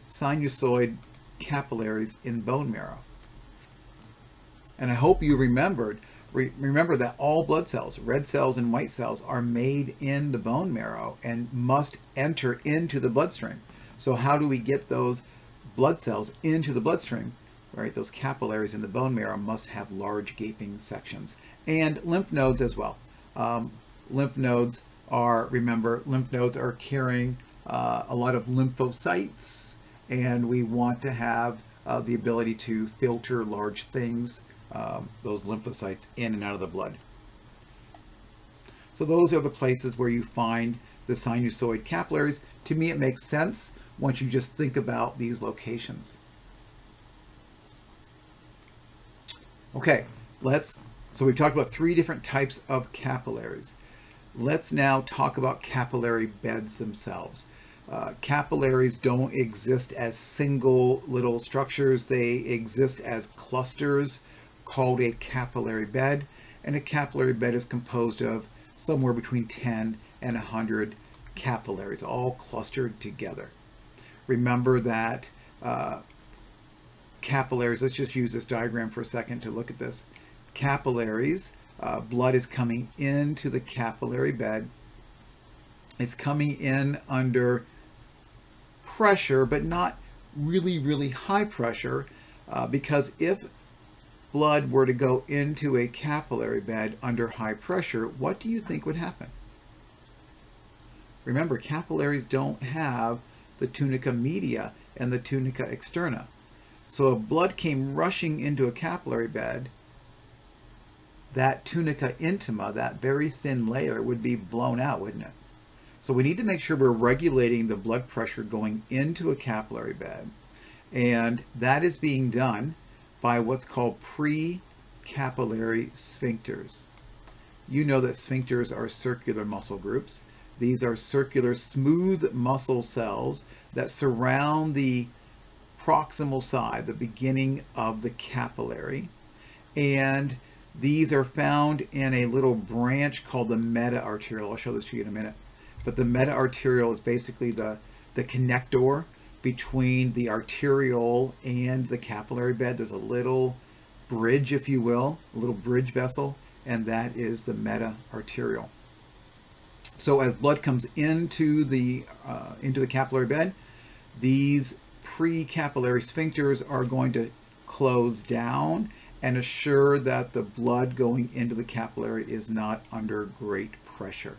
sinusoid capillaries in bone marrow? And I hope you remember that all blood cells, red cells and white cells, are made in the bone marrow and must enter into the bloodstream. So how do we get those blood cells into the bloodstream? Right, those capillaries in the bone marrow must have large gaping sections, and lymph nodes as well. Lymph nodes are carrying a lot of lymphocytes, and we want to have the ability to filter large things, those lymphocytes, in and out of the blood. So those are the places where you find the sinusoid capillaries. To me, it makes sense once you just think about these locations. Okay, so we've talked about 3 different types of capillaries. Let's now talk about capillary beds themselves. Capillaries don't exist as single little structures. They exist as clusters called a capillary bed. And a capillary bed is composed of somewhere between 10 and 100 capillaries, all clustered together. Remember that capillaries, let's just use this diagram for a second to look at this. Capillaries, blood is coming into the capillary bed. It's coming in under pressure, but not really, really high pressure, because if blood were to go into a capillary bed under high pressure, what do you think would happen? Remember, capillaries don't have the tunica media and the tunica externa. So if blood came rushing into a capillary bed, that tunica intima, that very thin layer, would be blown out, wouldn't it? So we need to make sure we're regulating the blood pressure going into a capillary bed. And that is being done by what's called pre-capillary sphincters. You know that sphincters are circular muscle groups. These are circular, smooth muscle cells that surround the proximal side, the beginning of the capillary. And these are found in a little branch called the meta-arterial. I'll show this to you in a minute. But the meta-arterial is basically the connector between the arteriole and the capillary bed. There's a little bridge, if you will, a little bridge vessel, and that is the meta-arterial. So as blood comes into the capillary bed, these pre-capillary sphincters are going to close down and assure that the blood going into the capillary is not under great pressure.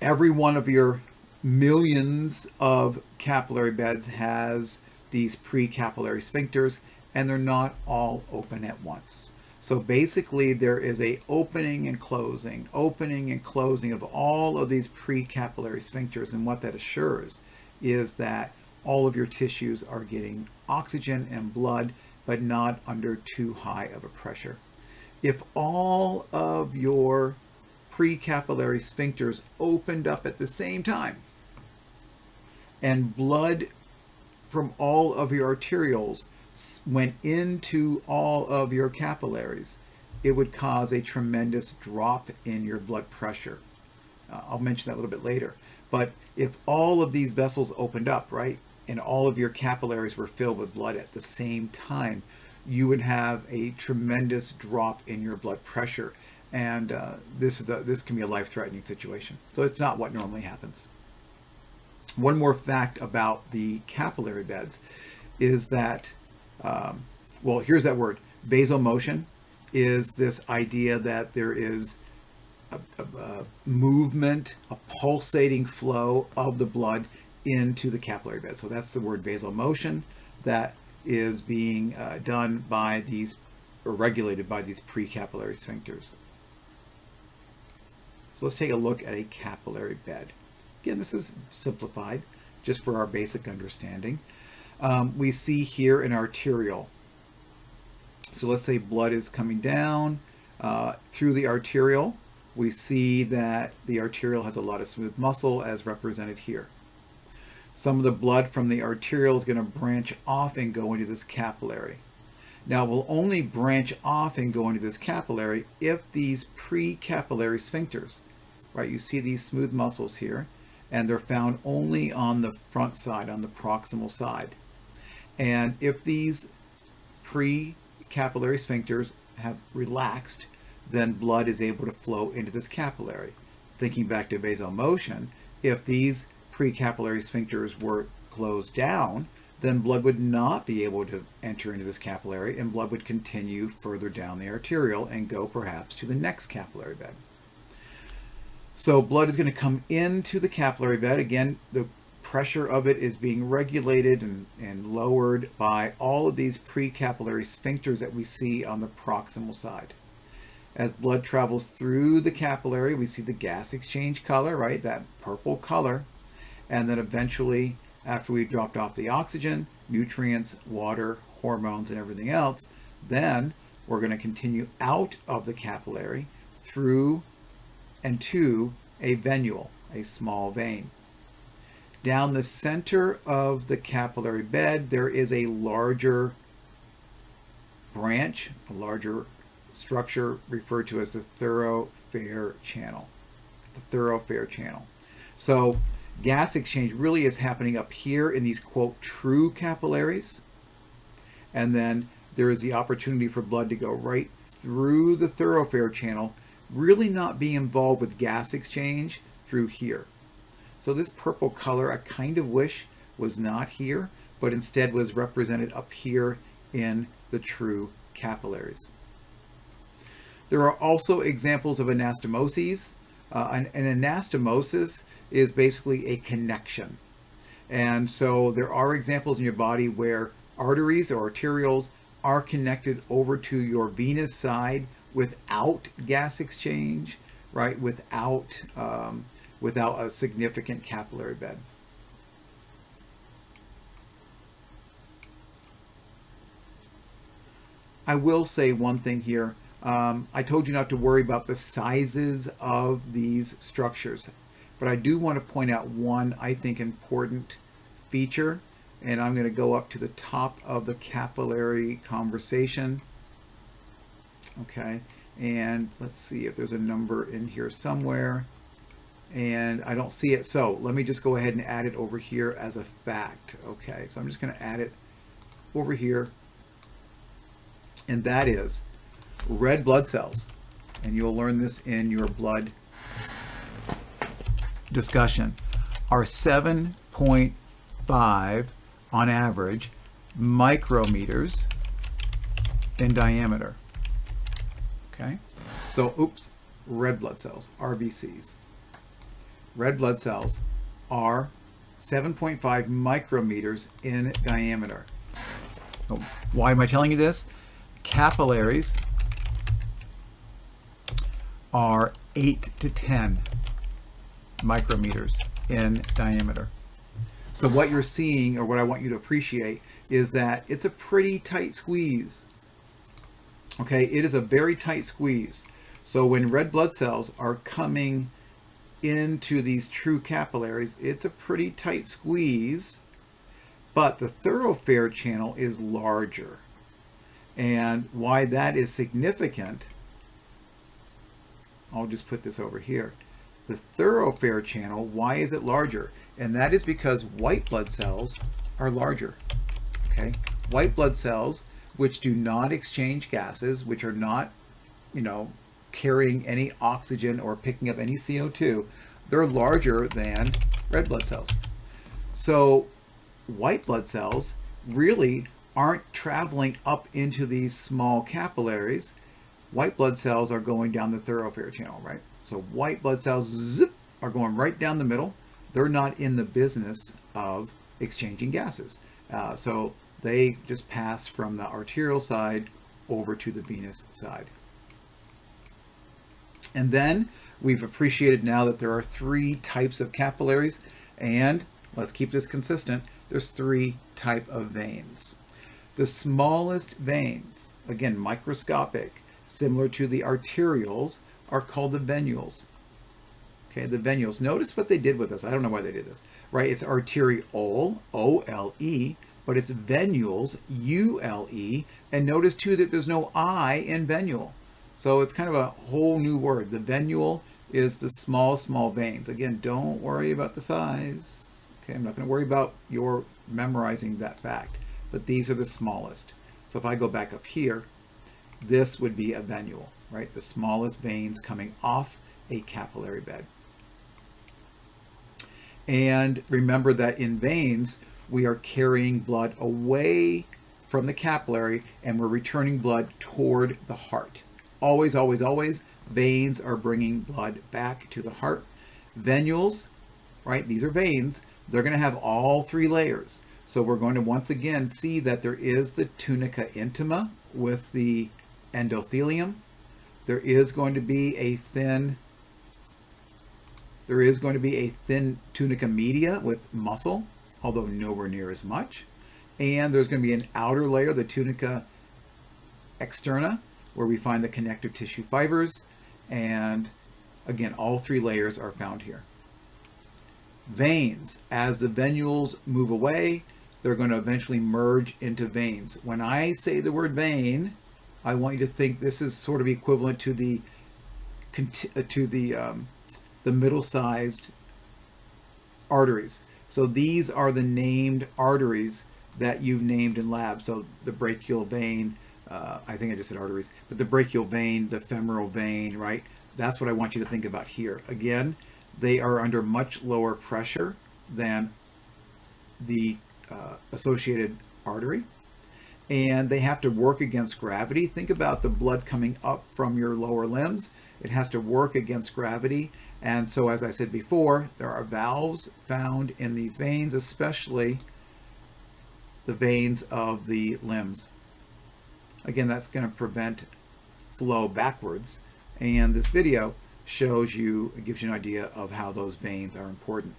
Every one of your millions of capillary beds has these pre-capillary sphincters, and they're not all open at once. So basically there is a opening and closing of all of these pre-capillary sphincters, and what that assures is that all of your tissues are getting oxygen and blood, but not under too high of a pressure. If all of your pre-capillary sphincters opened up at the same time and blood from all of your arterioles went into all of your capillaries, it would cause a tremendous drop in your blood pressure. I'll mention that a little bit later. But if all of these vessels opened up, right, and all of your capillaries were filled with blood at the same time, you would have a tremendous drop in your blood pressure. And this can be a life-threatening situation. So it's not what normally happens. One more fact about the capillary beds is that, well, here's that word. Vasomotion is this idea that there is a movement, a pulsating flow of the blood into the capillary bed. So that's the word vasomotion that is being done by these, or regulated by these pre-capillary sphincters. So let's take a look at a capillary bed. Again, this is simplified just for our basic understanding. We see here an arterial. So let's say blood is coming down through the arterial. We see that the arterial has a lot of smooth muscle as represented here. Some of the blood from the arterial is going to branch off and go into this capillary. Now, we'll only branch off and go into this capillary if these pre-capillary sphincters, right, you see these smooth muscles here, and they're found only on the front side, on the proximal side. And if these pre-capillary sphincters have relaxed, then blood is able to flow into this capillary. Thinking back to vasomotion, if these pre-capillary sphincters were closed down, then blood would not be able to enter into this capillary, and blood would continue further down the arterial and go perhaps to the next capillary bed. So blood is going to come into the capillary bed. Again, the pressure of it is being regulated and lowered by all of these pre-capillary sphincters that we see on the proximal side. As blood travels through the capillary, we see the gas exchange color, right? That purple color. And then eventually, after we've dropped off the oxygen, nutrients, water, hormones, and everything else, then we're going to continue out of the capillary through and to a venule, a small vein. Down the center of the capillary bed, there is a larger branch, a larger structure referred to as the thoroughfare channel. The thoroughfare channel. So gas exchange really is happening up here in these, quote, true capillaries. And then there is the opportunity for blood to go right through the thoroughfare channel, really not being involved with gas exchange through here. So this purple color I kind of wish was not here, but instead was represented up here in the true capillaries. There are also examples of anastomoses. An anastomosis is basically a connection. And so there are examples in your body where arteries or arterials are connected over to your venous side without gas exchange, right? Without a significant capillary bed. I will say one thing here. I told you not to worry about the sizes of these structures, but I do want to point out one, I think, important feature, and I'm going to go up to the top of the capillary conversation. Okay, and let's see if there's a number in here somewhere, and I don't see it, so let me just go ahead and add it over here as a fact. Okay, so I'm just going to add it over here, and that is red blood cells, and you'll learn this in your blood discussion, are 7.5 on average micrometers in diameter. Okay, so oops, red blood cells, RBCs. Red blood cells are 7.5 micrometers in diameter. Oh, why am I telling you this? Capillaries are 8 to 10 micrometers in diameter. So what you're seeing, or what I want you to appreciate, is that it's a pretty tight squeeze. Okay, it is a very tight squeeze. So when red blood cells are coming into these true capillaries, it's a pretty tight squeeze, but the thoroughfare channel is larger. And why that is significant, I'll just put this over here. The thoroughfare channel, why is it larger? And that is because white blood cells are larger. Okay, white blood cells, which do not exchange gases, which are not, carrying any oxygen or picking up any CO2, they're larger than red blood cells. So white blood cells really aren't traveling up into these small capillaries. White blood cells are going down the thoroughfare channel, right? So white blood cells, zip, are going right down the middle. They're not in the business of exchanging gases. So they just pass from the arterial side over to the venous side. And then we've appreciated now that there are 3 types of capillaries, and let's keep this consistent. There's 3 types of veins. The smallest veins, again, microscopic, similar to the arterials, are called the venules. Okay, the venules. Notice what they did with this. I don't know why they did this, right? It's arteriole, O-L-E, but it's venules, U-L-E, and notice too that there's no I in venule. So it's kind of a whole new word. The venule is the small veins. Again, don't worry about the size. Okay, I'm not going to worry about your memorizing that fact, but these are the smallest. So if I go back up here, this would be a venule, right? The smallest veins coming off a capillary bed. And remember that in veins, we are carrying blood away from the capillary and we're returning blood toward the heart. Always, always, always, veins are bringing blood back to the heart. Venules, right? These are veins. They're going to have all 3 layers. So we're going to once again see that there is the tunica intima with the endothelium. There is going to be a thin tunica media with muscle, although nowhere near as much. And there's going to be an outer layer, the tunica externa, where we find the connective tissue fibers, and Again, all three layers are found here. Veins. As the venules move away, they're going to eventually merge into veins. When I say the word vein, I want you to think this is sort of equivalent to the middle-sized arteries. So these are the named arteries that you've named in lab. So the brachial vein, I think I just said arteries, but the brachial vein, the femoral vein, right? That's what I want you to think about here. Again, they are under much lower pressure than the associated artery, and they have to work against gravity. Think about the blood coming up from your lower limbs. It has to work against gravity. And so, as I said before, there are valves found in these veins, especially the veins of the limbs. Again, that's going to prevent flow backwards. And this video shows you, it gives you an idea of how those veins are important.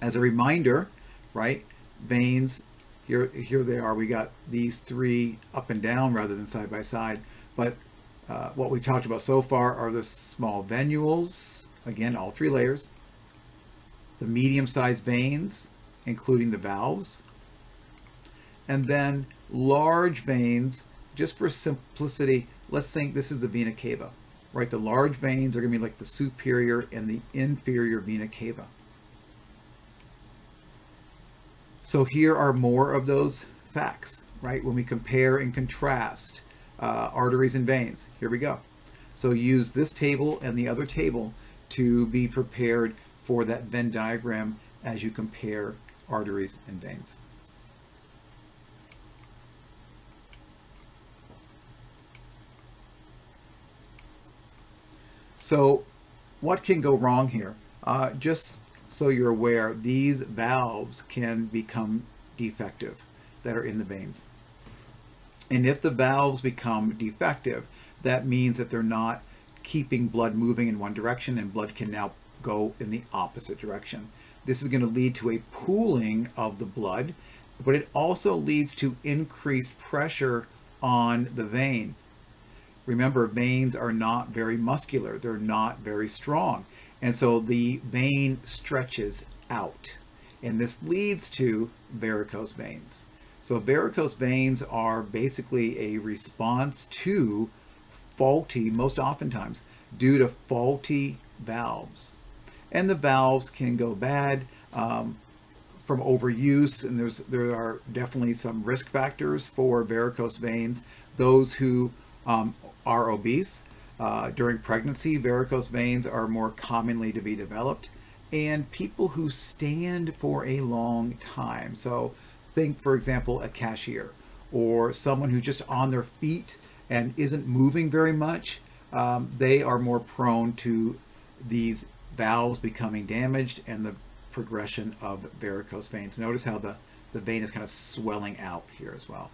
As a reminder, right, veins, here they are. We got these three up and down rather than side by side. But what we've talked about so far are the small venules, again, all three layers, the medium-sized veins, including the valves, and then large veins. Just for simplicity, let's think this is the vena cava, right? The large veins are going to be like the superior and the inferior vena cava. So here are more of those facts, right? When we compare and contrast arteries and veins, here we go. So use this table and the other table to be prepared for that Venn diagram as you compare arteries and veins. So what can go wrong here? Just so you're aware, these valves can become defective that are in the veins. And if the valves become defective, that means that they're not keeping blood moving in one direction, and blood can now go in the opposite direction. This is going to lead to a pooling of the blood, but it also leads to increased pressure on the vein. Remember, veins are not very muscular. They're not very strong. And so the vein stretches out. And this leads to varicose veins. So varicose veins are basically a response to faulty, most oftentimes, due to faulty valves. And the valves can go bad from overuse, and there are definitely some risk factors for varicose veins. Those who are obese. During pregnancy, varicose veins are more commonly to be developed, and people who stand for a long time. So think, for example, a cashier or someone who's just on their feet and isn't moving very much. They are more prone to these valves becoming damaged and the progression of varicose veins. Notice how the vein is kind of swelling out here as well.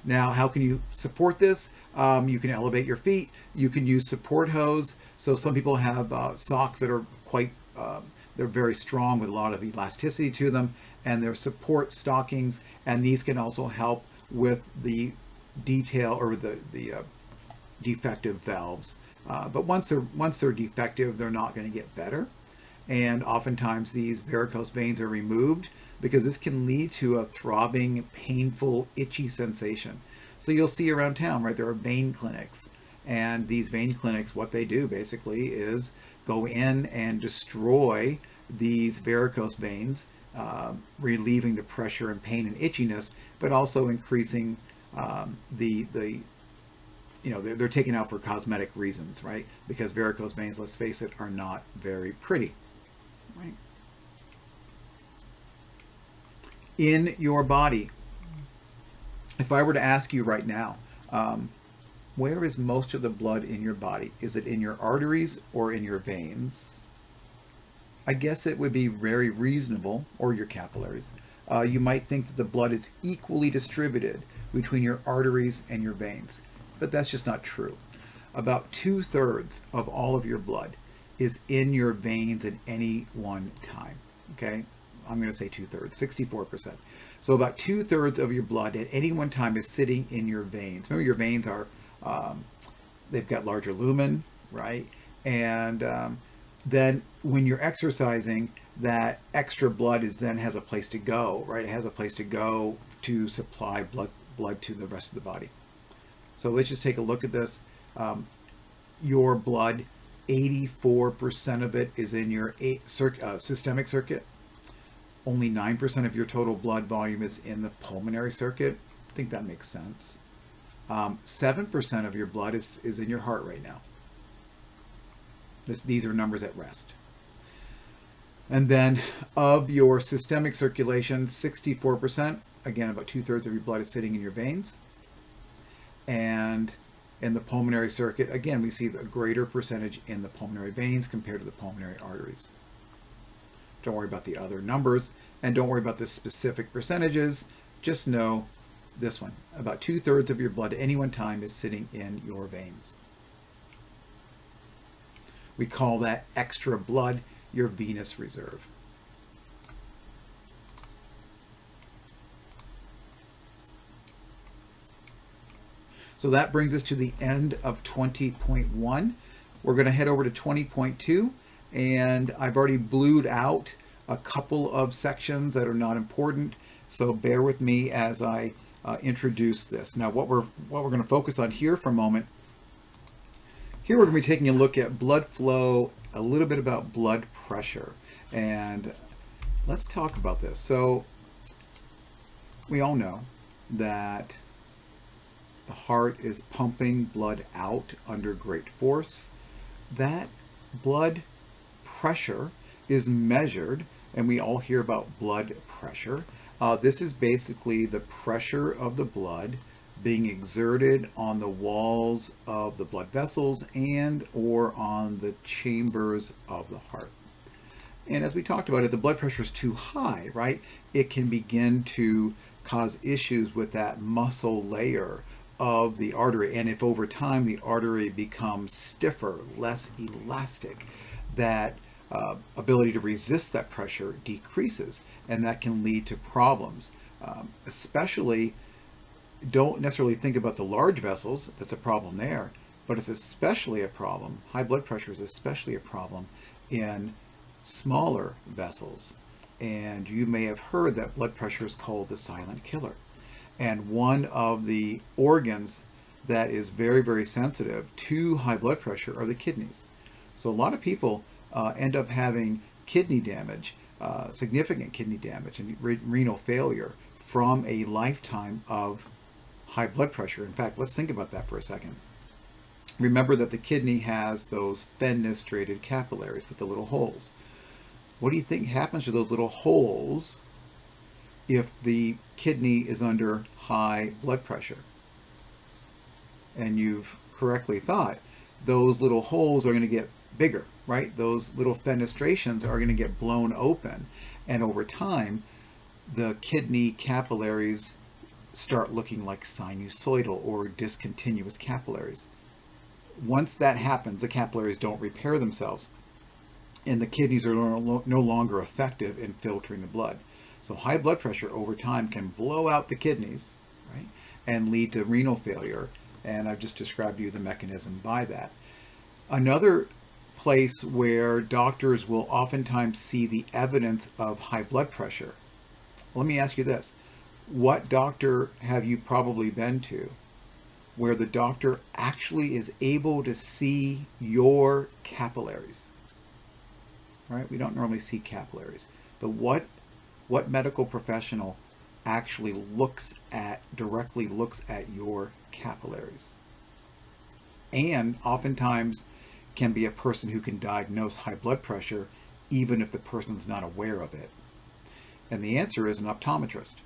Now, how can you support this? You can elevate your feet. You can use support hose. So some people have socks that are quite, they're very strong with a lot of elasticity to them, and they're support stockings, and these can also help with the detail or the defective valves. But once they're defective, they're not going to get better. And oftentimes these varicose veins are removed because this can lead to a throbbing, painful, itchy sensation. So you'll see around town, right, there are vein clinics. And these vein clinics, what they do basically is go in and destroy these varicose veins, relieving the pressure and pain and itchiness, but also increasing they're taken out for cosmetic reasons, right? Because varicose veins, let's face it, are not very pretty, right? In your body, if I were to ask you right now, where is most of the blood in your body? Is it in your arteries or in your veins? I guess it would be very reasonable, or your capillaries. You might think that the blood is equally distributed between your arteries and your veins, but that's just not true. About 2/3 of all of your blood is in your veins at any one time, okay? I'm going to say 2/3, 64%. So about 2/3 of your blood at any one time is sitting in your veins. Remember, your veins are, they've got larger lumen, right? And then when you're exercising, that extra blood has a place to go, right? It has a place to go to supply blood to the rest of the body. So let's just take a look at this. Your blood, 84% of it is in your systemic circuit. Only 9% of your total blood volume is in the pulmonary circuit. I think that makes sense. 7% of your blood is in your heart right now. These are numbers at rest. And then of your systemic circulation, 64%, again, about 2/3 of your blood is sitting in your veins. And in the pulmonary circuit, again, we see a greater percentage in the pulmonary veins compared to the pulmonary arteries. Don't worry about the other numbers, and don't worry about the specific percentages. Just know this one. About 2/3 of your blood at any one time is sitting in your veins. We call that extra blood your venous reserve. So that brings us to the end of 20.1. We're going to head over to 20.2, and I've already blued out a couple of sections that are not important, so bear with me as I introduce this. Now, what we're going to focus on here for a moment. Here we're going to be taking a look at blood flow, a little bit about blood pressure, and let's talk about this. So we all know that the heart is pumping blood out under great force. That blood pressure is measured, and we all hear about blood pressure. This is basically the pressure of the blood being exerted on the walls of the blood vessels and or on the chambers of the heart. And as we talked about, if the blood pressure is too high, right, it can begin to cause issues with that muscle layer of the artery. And if over time the artery becomes stiffer, less elastic, that ability to resist that pressure decreases, and that can lead to problems. Especially, don't necessarily think about the large vessels, that's a problem there, but it's especially a problem, high blood pressure is especially a problem in smaller vessels. And you may have heard that blood pressure is called the silent killer. And one of the organs that is very, very sensitive to high blood pressure are the kidneys. So a lot of people end up having kidney damage, significant kidney damage and renal failure from a lifetime of high blood pressure. In fact, let's think about that for a second. Remember that the kidney has those fenestrated capillaries with the little holes. What do you think happens to those little holes if the kidney is under high blood pressure? And you've correctly thought, those little holes are going to get bigger, right? Those little fenestrations are going to get blown open. And over time, the kidney capillaries start looking like sinusoidal or discontinuous capillaries. Once that happens, the capillaries don't repair themselves, and the kidneys are no longer effective in filtering the blood. So high blood pressure over time can blow out the kidneys, right, and lead to renal failure. And I've just described to you the mechanism by that. Another place where doctors will oftentimes see the evidence of high blood pressure. Let me ask you this. What doctor have you probably been to where the doctor actually is able to see your capillaries? Right? We don't normally see capillaries. But what medical professional actually directly looks at your capillaries? And oftentimes can be a person who can diagnose high blood pressure even if the person's not aware of it. And the answer is an optometrist,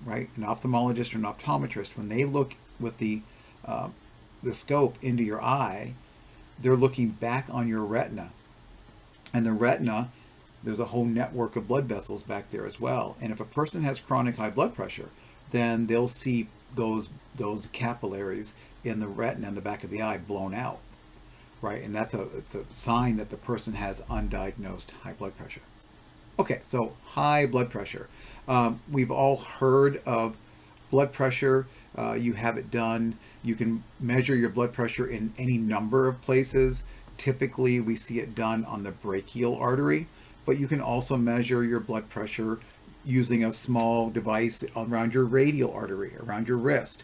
right? An ophthalmologist or an optometrist, when they look with the scope into your eye, they're looking back on your retina. And the retina, there's a whole network of blood vessels back there as well. And if a person has chronic high blood pressure, then they'll see those capillaries in the retina in the back of the eye blown out, right? And it's a sign that the person has undiagnosed high blood pressure. Okay, so high blood pressure. We've all heard of blood pressure. You have it done. You can measure your blood pressure in any number of places. Typically, we see it done on the brachial artery, but you can also measure your blood pressure using a small device around your radial artery, around your wrist.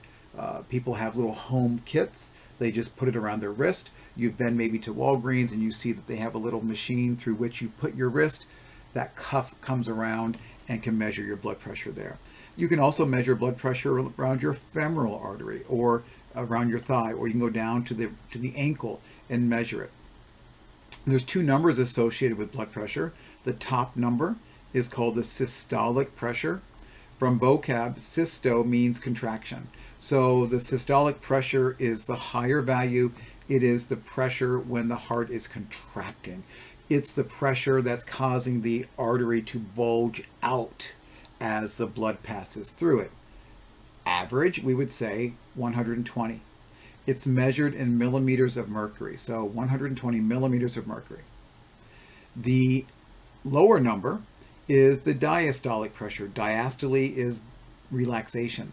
People have little home kits. They just put it around their wrist. You've been maybe to Walgreens and you see that they have a little machine through which you put your wrist. That cuff comes around and can measure your blood pressure there. You can also measure blood pressure around your femoral artery or around your thigh, or you can go down to the ankle and measure it. There's two numbers associated with blood pressure. The top number is called the systolic pressure. From vocab, systo means contraction. So the systolic pressure is the higher value. It is the pressure when the heart is contracting. It's the pressure that's causing the artery to bulge out as the blood passes through it. Average, we would say 120. It's measured in millimeters of mercury, so 120 millimeters of mercury. The lower number is the diastolic pressure. Diastole is relaxation.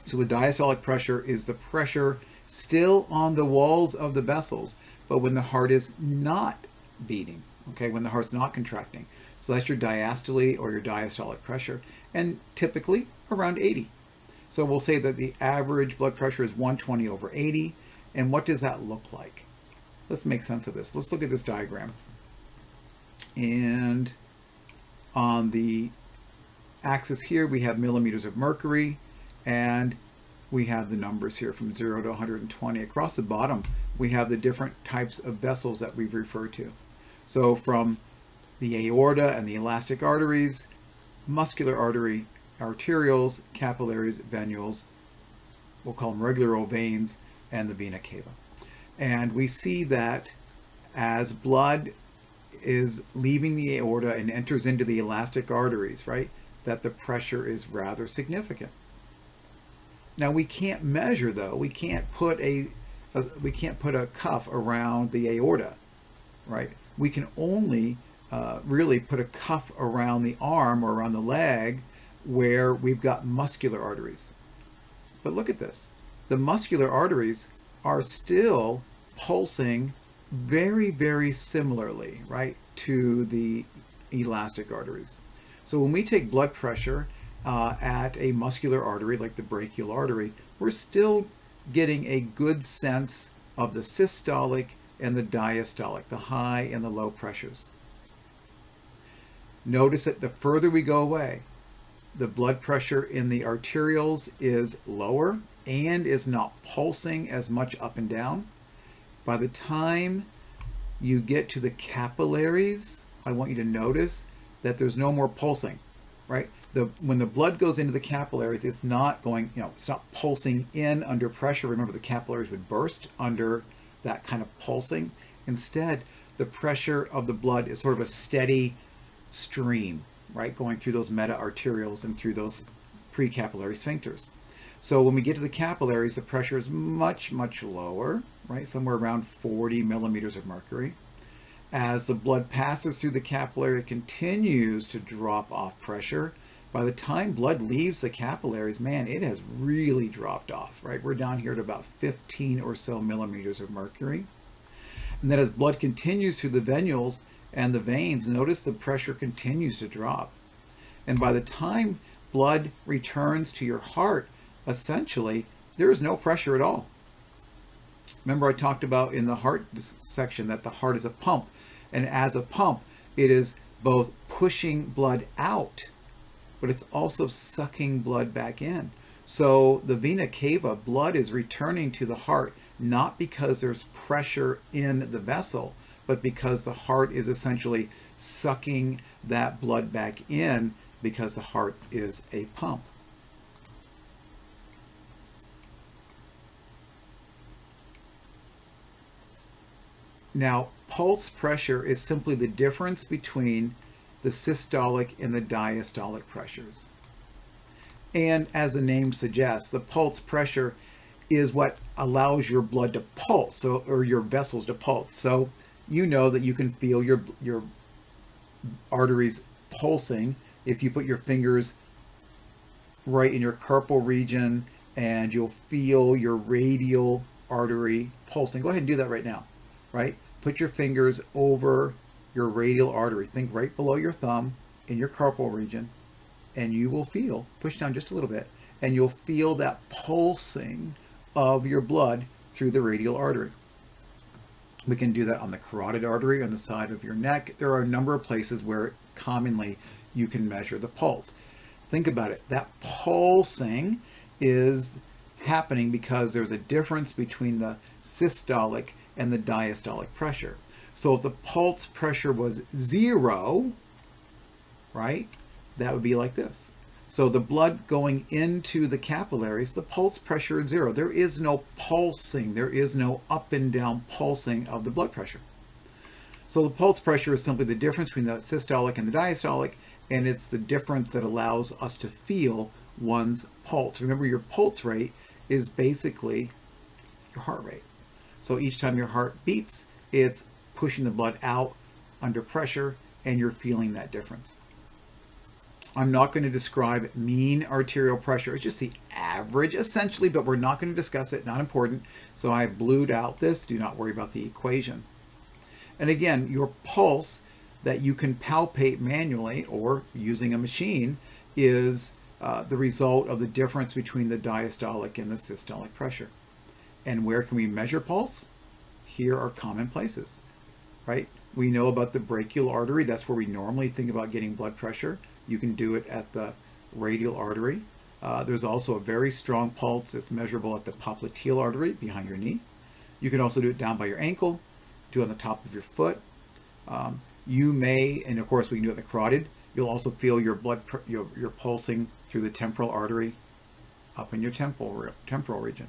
So the diastolic pressure is the pressure still on the walls of the vessels, but when the heart is not beating, okay, when the heart's not contracting. So that's your diastole or your diastolic pressure, and typically around 80. So we'll say that the average blood pressure is 120 over 80. And what does that look like? Let's make sense of this. Let's look at this diagram. And on the axis here, we have millimeters of mercury, and we have the numbers here from 0 to 120. Across the bottom, we have the different types of vessels that we've referred to. So from the aorta and the elastic arteries, muscular artery, arterials, capillaries, venules, we'll call them regular old veins, and the vena cava. And we see that as blood is leaving the aorta and enters into the elastic arteries, right, that the pressure is rather significant. Now we can't measure, though. We can't put a cuff around the aorta, right? We can only really put a cuff around the arm or around the leg where we've got muscular arteries. But look at this. The muscular arteries are still pulsing very, very similarly, right, to the elastic arteries. So when we take blood pressure at a muscular artery like the brachial artery, we're still getting a good sense of the systolic and the diastolic, the high and the low pressures. Notice that the further we go away, the blood pressure in the arterials is lower and is not pulsing as much up and down. By the time you get to the capillaries, I want you to notice that there's no more pulsing, right? When the blood goes into the capillaries, it's not going, it's not pulsing in under pressure. Remember, the capillaries would burst under that kind of pulsing. Instead, the pressure of the blood is sort of a steady stream, right, going through those meta-arterials and through those precapillary sphincters. So when we get to the capillaries, the pressure is much, much lower, right, somewhere around 40 millimeters of mercury. As the blood passes through the capillary, it continues to drop off pressure. By the time blood leaves the capillaries, man, it has really dropped off, right? We're down here at about 15 or so millimeters of mercury. And then as blood continues through the venules and the veins, notice the pressure continues to drop. And by the time blood returns to your heart, essentially, there is no pressure at all. Remember, I talked about in the heart section that the heart is a pump. And as a pump, it is both pushing blood out, but it's also sucking blood back in. So the vena cava, blood is returning to the heart, not because there's pressure in the vessel, but because the heart is essentially sucking that blood back in because the heart is a pump. Now, pulse pressure is simply the difference between the systolic and the diastolic pressures. And as the name suggests, the pulse pressure is what allows your blood to pulse, or your vessels to pulse. So you know that you can feel your arteries pulsing if you put your fingers right in your carpal region, and you'll feel your radial artery pulsing. Go ahead and do that right now. right? Put your fingers over your radial artery. Think right below your thumb in your carpal region, and you will feel, push down just a little bit, and you'll feel that pulsing of your blood through the radial artery. We can do that on the carotid artery on the side of your neck. There are a number of places where commonly you can measure the pulse. Think about it. That pulsing is happening because there's a difference between the systolic and the diastolic pressure. So if the pulse pressure was 0, right, that would be like this. So the blood going into the capillaries, the pulse pressure is 0. There is no pulsing. There is no up and down pulsing of the blood pressure. So the pulse pressure is simply the difference between the systolic and the diastolic, and it's the difference that allows us to feel one's pulse. Remember, your pulse rate is basically your heart rate. So each time your heart beats, it's pushing the blood out under pressure, and you're feeling that difference. I'm not going to describe mean arterial pressure. It's just the average, essentially, but we're not going to discuss it. Not important. So I blued out this. Do not worry about the equation. And again, your pulse that you can palpate manually or using a machine is the result of the difference between the diastolic and the systolic pressure. And where can we measure pulse? Here are common places, right? We know about the brachial artery. That's where we normally think about getting blood pressure. You can do it at the radial artery. There's also a very strong pulse that's measurable at the popliteal artery behind your knee. You can also do it down by your ankle, do it on the top of your foot. You may, and of course we can do it in the carotid. You'll also feel your your pulsing through the temporal artery up in your temporal region.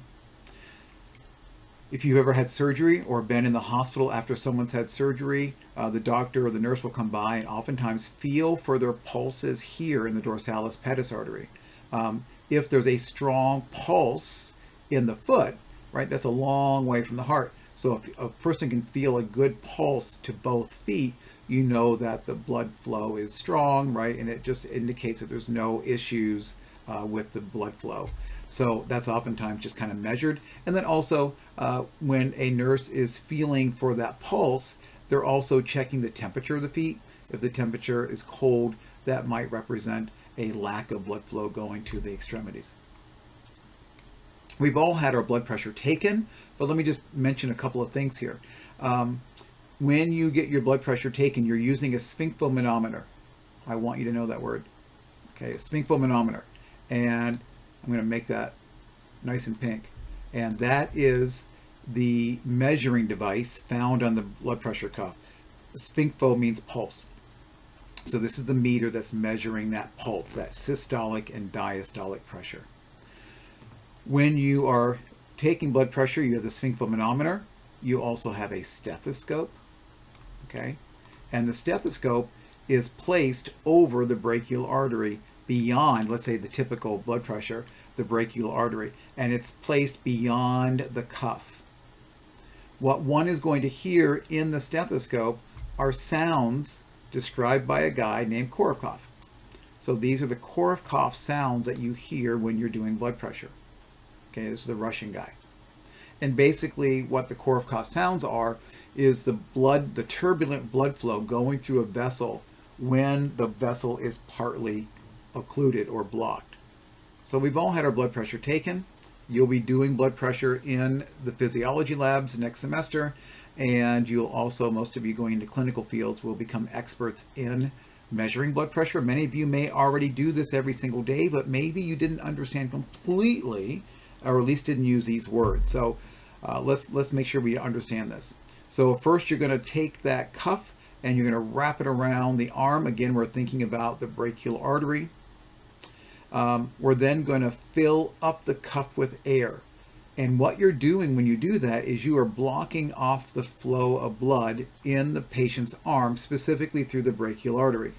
If you've ever had surgery or been in the hospital after someone's had surgery, the doctor or the nurse will come by and oftentimes feel for their pulses here in the dorsalis pedis artery. If there's a strong pulse in the foot, right, that's a long way from the heart. So if a person can feel a good pulse to both feet, you know that the blood flow is strong, right? And it just indicates that there's no issues with the blood flow. So that's oftentimes just kind of measured. And then also when a nurse is feeling for that pulse, they're also checking the temperature of the feet. If the temperature is cold, that might represent a lack of blood flow going to the extremities. We've all had our blood pressure taken, but let me just mention a couple of things here. When you get your blood pressure taken, you're using a sphygmomanometer. I want you to know that word. Okay, a sphygmomanometer. And I'm going to make that nice and pink. And that is the measuring device found on the blood pressure cuff. Sphygmo means pulse. So this is the meter that's measuring that pulse, that systolic and diastolic pressure. When you are taking blood pressure, you have the sphygmomanometer. You also have a stethoscope. Okay? And the stethoscope is placed over the brachial artery beyond, let's say, the typical blood pressure, the brachial artery, and it's placed beyond the cuff. What one is going to hear in the stethoscope are sounds described by a guy named Korofkov. So these are the Korofkov sounds that you hear when you're doing blood pressure. Okay, this is the Russian guy. And basically what the Korofkov sounds are is the turbulent blood flow going through a vessel when the vessel is partly occluded or blocked. So we've all had our blood pressure taken. You'll be doing blood pressure in the physiology labs next semester, and you'll also, most of you going into clinical fields, will become experts in measuring blood pressure. Many of you may already do this every single day, but maybe you didn't understand completely, or at least didn't use these words. So let's make sure we understand this. So first you're going to take that cuff and you're going to wrap it around the arm. Again, we're thinking about the brachial artery. We're then going to fill up the cuff with air. And what you're doing when you do that is you are blocking off the flow of blood in the patient's arm, specifically through the brachial artery.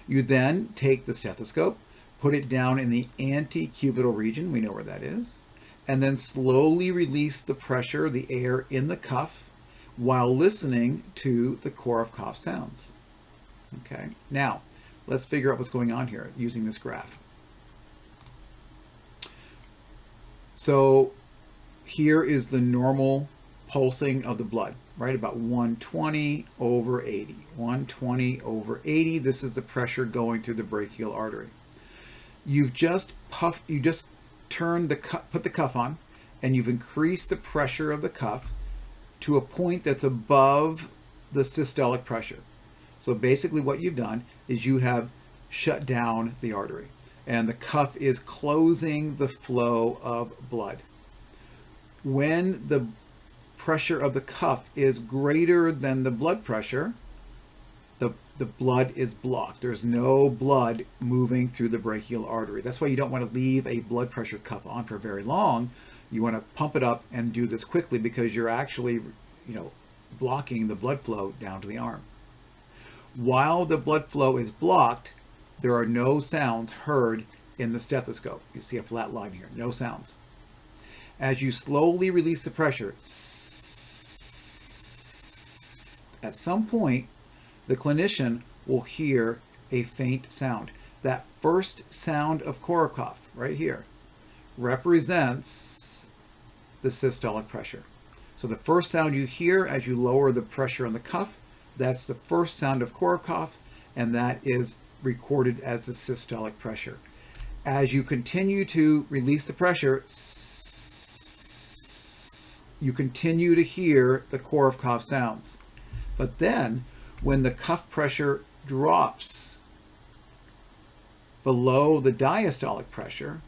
You then take the stethoscope, put it down in the antecubital region, we know where that is, and then slowly release the pressure, the air in the cuff, while listening to the Korofkov sounds. Okay, now let's figure out what's going on here using this graph. So here is the normal pulsing of the blood, right? About 120 over 80. 120 over 80. This is the pressure going through the brachial artery. You've just put the cuff on, and you've increased the pressure of the cuff to a point that's above the systolic pressure. So basically what you've done is you have shut down the artery, and the cuff is closing the flow of blood. When the pressure of the cuff is greater than the blood pressure, the blood is blocked. There's no blood moving through the brachial artery. That's why you don't want to leave a blood pressure cuff on for very long. You want to pump it up and do this quickly, because you're actually, blocking the blood flow down to the arm. While the blood flow is blocked, there are no sounds heard in the stethoscope. You see a flat line here, no sounds. As you slowly release the pressure, at some point, the clinician will hear a faint sound. That first sound of Korokov right here represents the systolic pressure. So the first sound you hear as you lower the pressure on the cuff, that's the first sound of Korokov, and that is recorded as the systolic pressure. As you continue to release the pressure, you continue to hear the Korokov sounds. But then, when the cuff pressure drops below the diastolic pressure,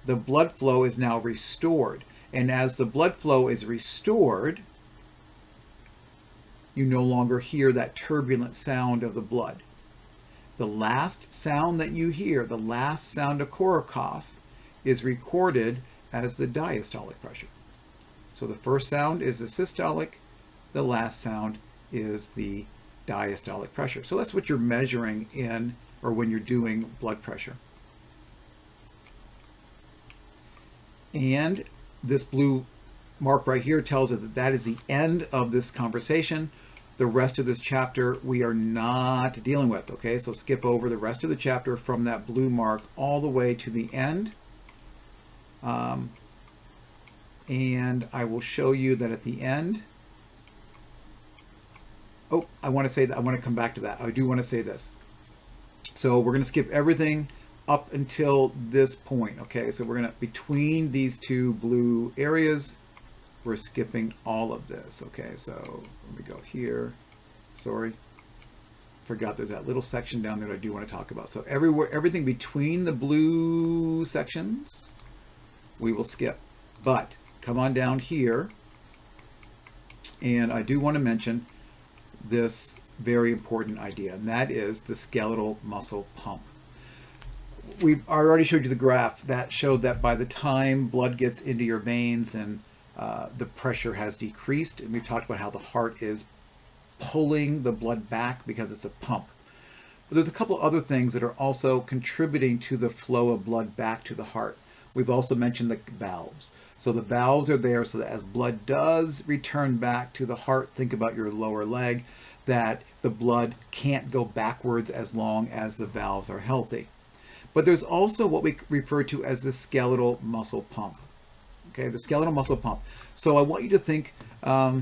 the blood flow is now restored. And as the blood flow is restored, you no longer hear that turbulent sound of the blood. The last sound that you hear, the last sound of Korokov, is recorded as the diastolic pressure. So the first sound is the systolic, the last sound is the diastolic pressure. So that's what you're measuring in, or when you're doing blood pressure. And this blue mark right here tells us that that is the end of this conversation. The rest of this chapter we are not dealing with, okay? So skip over the rest of the chapter from that blue mark all the way to the end. And I will show you that at the end. Oh, I want to come back to that. I do want to say this. So we're going to skip everything up until this point, okay? So we're going to, between these two blue areas, we're skipping all of this, okay? So let me go here. Sorry. Forgot there's that little section down there that I do want to talk about. So everything between the blue sections, we will skip. But come on down here, and I do want to mention this very important idea, and that is the skeletal muscle pump. I already showed you the graph that showed that by the time blood gets into your veins and the pressure has decreased, and we've talked about how the heart is pulling the blood back because it's a pump. But there's a couple other things that are also contributing to the flow of blood back to the heart. We've also mentioned the valves. So the valves are there so that as blood does return back to the heart, think about your lower leg, that the blood can't go backwards as long as the valves are healthy. But there's also what we refer to as the skeletal muscle pump. Okay, the skeletal muscle pump. So I want you to think that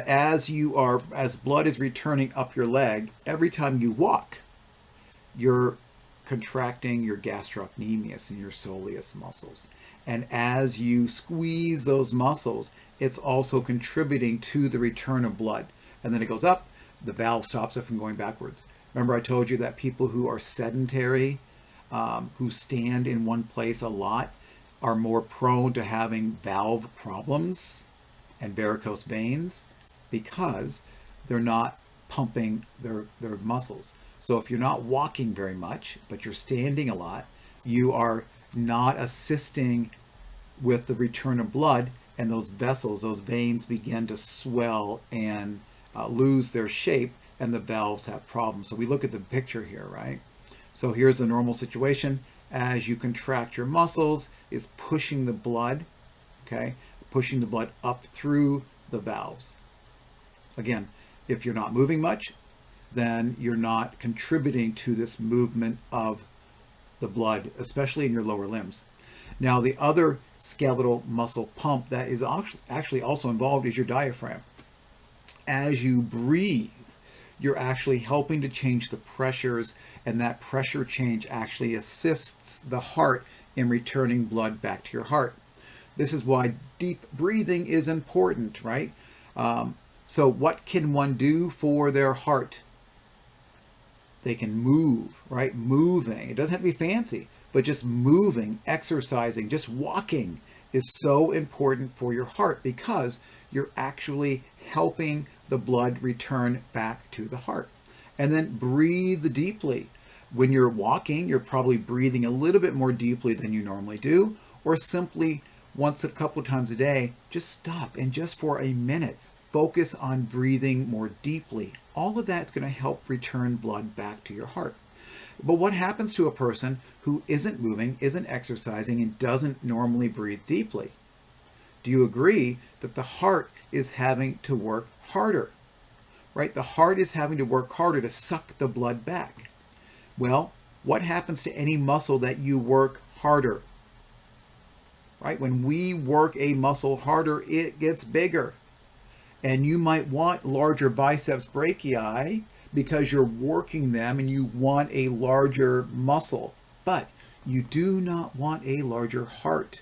as blood is returning up your leg, every time you walk, you're contracting your gastrocnemius and your soleus muscles. And as you squeeze those muscles, it's also contributing to the return of blood. And then it goes up, the valve stops it from going backwards. Remember I told you that people who are sedentary, who stand in one place a lot, are more prone to having valve problems and varicose veins because they're not pumping their muscles. So if you're not walking very much, but you're standing a lot, you are not assisting with the return of blood, and those vessels, those veins begin to swell and lose their shape, and the valves have problems. So we look at the picture here, right? So here's a normal situation. As you contract your muscles, it's pushing the blood, okay? Pushing the blood up through the valves. Again, if you're not moving much, then you're not contributing to this movement of the blood, especially in your lower limbs. Now, the other skeletal muscle pump that is actually also involved is your diaphragm. As you breathe, you're actually helping to change the pressures, and that pressure change actually assists the heart in returning blood back to your heart. This is why deep breathing is important, right? So what can one do for their heart? They can move, right? Moving. It doesn't have to be fancy, but just moving, exercising, just walking is so important for your heart because you're actually helping the blood return back to the heart. And then breathe deeply. When you're walking, you're probably breathing a little bit more deeply than you normally do, or simply once a couple times a day, just stop and just for a minute, focus on breathing more deeply. All of that's going to help return blood back to your heart. But what happens to a person who isn't moving, isn't exercising, and doesn't normally breathe deeply? Do you agree that the heart is having to work harder, right? The heart is having to work harder to suck the blood back. Well, what happens to any muscle that you work harder, right? When we work a muscle harder, it gets bigger. And you might want larger biceps brachii because you're working them and you want a larger muscle, but you do not want a larger heart.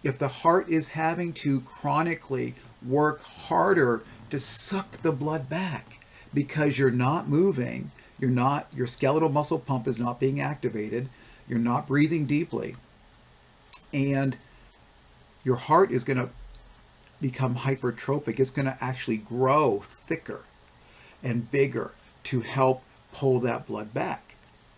If the heart is having to chronically work harder to suck the blood back because you're not moving, your skeletal muscle pump is not being activated, you're not breathing deeply, and your heart is going to become hypertrophic. It's going to actually grow thicker and bigger to help pull that blood back.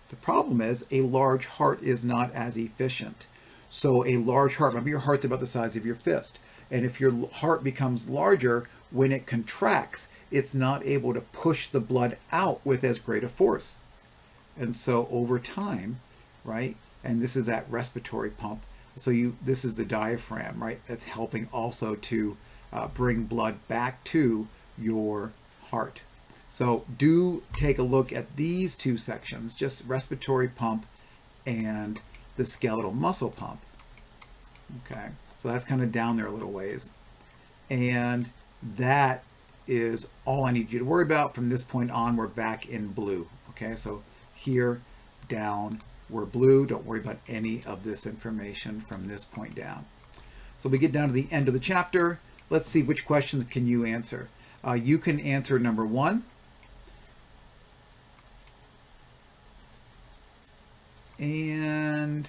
The problem is a large heart is not as efficient. So a large heart, remember your heart's about the size of your fist. And if your heart becomes larger, when it contracts, it's not able to push the blood out with as great a force. And so over time, right, and this is that respiratory pump. So this is the diaphragm, right, that's helping also to bring blood back to your heart. So do take a look at these two sections, just respiratory pump and the skeletal muscle pump. Okay, so that's kind of down there a little ways. And that is all I need you to worry about. From this point on, we're back in blue. Okay, so here, down, we're blue. Don't worry about any of this information from this point down. So we get down to the end of the chapter. Let's see which questions can you answer. You can answer number 1. And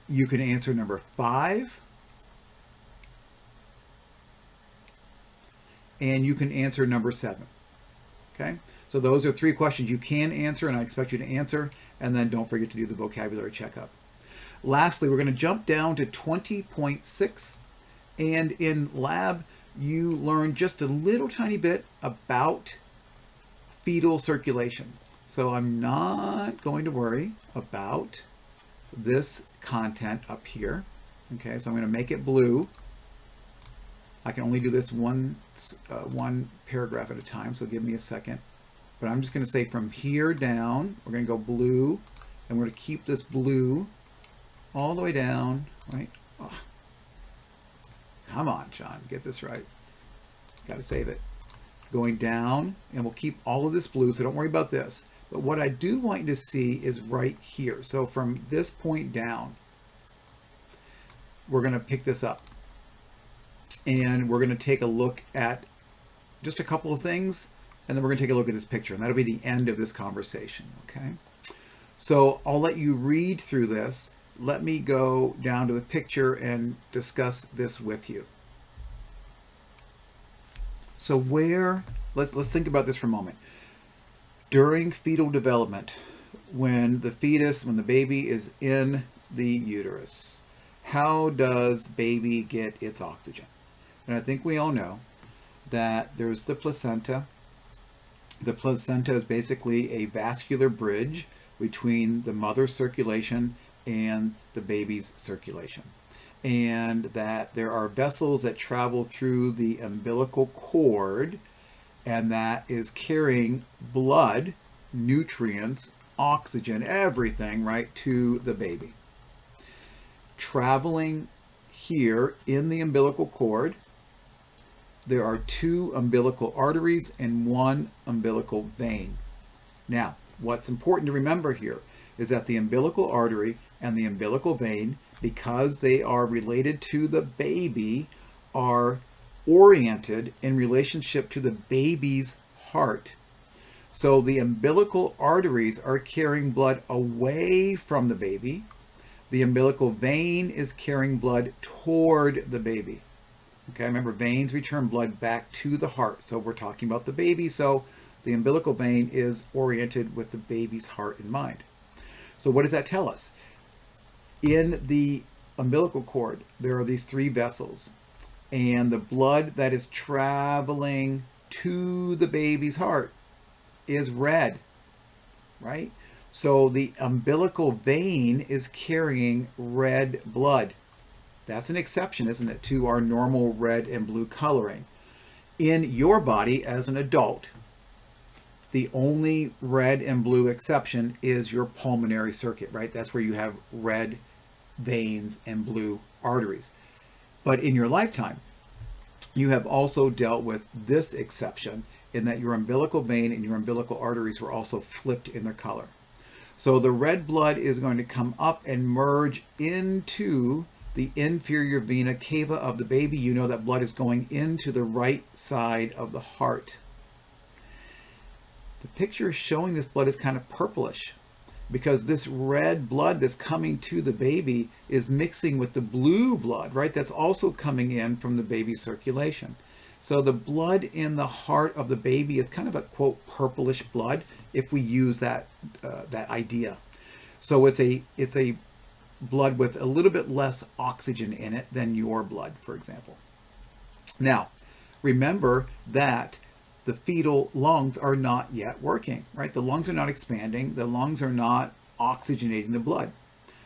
you can answer number 5. And you can answer number 7. Okay, so those are 3 questions you can answer, and I expect you to answer. And then don't forget to do the vocabulary checkup. Lastly, we're going to jump down to 20.6. And in lab, you learn just a little tiny bit about fetal circulation. So I'm not going to worry about this content up here. Okay, so I'm going to make it blue. I can only do this one paragraph at a time, so give me a second. But I'm just going to say from here down, we're going to go blue, and we're going to keep this blue all the way down, right? Oh. Come on, John, get this right. Got to save it. Going down, and we'll keep all of this blue, so don't worry about this. But what I do want you to see is right here. So from this point down, we're going to pick this up. And we're going to take a look at just a couple of things, and then we're going to take a look at this picture, and that'll be the end of this conversation, okay? So I'll let you read through this. Let me go down to the picture and discuss this with you. So let's think about this for a moment. During fetal development, when the baby is in the uterus, how does baby get its oxygen? And I think we all know that there's the placenta. The placenta is basically a vascular bridge between the mother's circulation and the baby's circulation. And that there are vessels that travel through the umbilical cord, and that is carrying blood, nutrients, oxygen, everything, right, to the baby. Traveling here in the umbilical cord, there are 2 umbilical arteries and 1 umbilical vein. Now, what's important to remember here is that the umbilical artery and the umbilical vein, because they are related to the baby, are oriented in relationship to the baby's heart. So the umbilical arteries are carrying blood away from the baby. The umbilical vein is carrying blood toward the baby. Okay, remember, veins return blood back to the heart. So we're talking about the baby, so the umbilical vein is oriented with the baby's heart in mind. So what does that tell us? In the umbilical cord, there are these 3 vessels, and the blood that is traveling to the baby's heart is red, right? So the umbilical vein is carrying red blood. That's an exception, isn't it, to our normal red and blue coloring. In your body as an adult, the only red and blue exception is your pulmonary circuit, right? That's where you have red veins and blue arteries. But in your lifetime, you have also dealt with this exception in that your umbilical vein and your umbilical arteries were also flipped in their color. So the red blood is going to come up and merge into the inferior vena cava of the baby. You know that blood is going into the right side of the heart. The picture is showing this blood is kind of purplish because this red blood that's coming to the baby is mixing with the blue blood, right? That's also coming in from the baby's circulation. So the blood in the heart of the baby is kind of a, quote, purplish blood, if we use that that idea. So it's a blood with a little bit less oxygen in it than your blood, for example. Now, remember that the fetal lungs are not yet working, right? The lungs are not expanding. The lungs are not oxygenating the blood.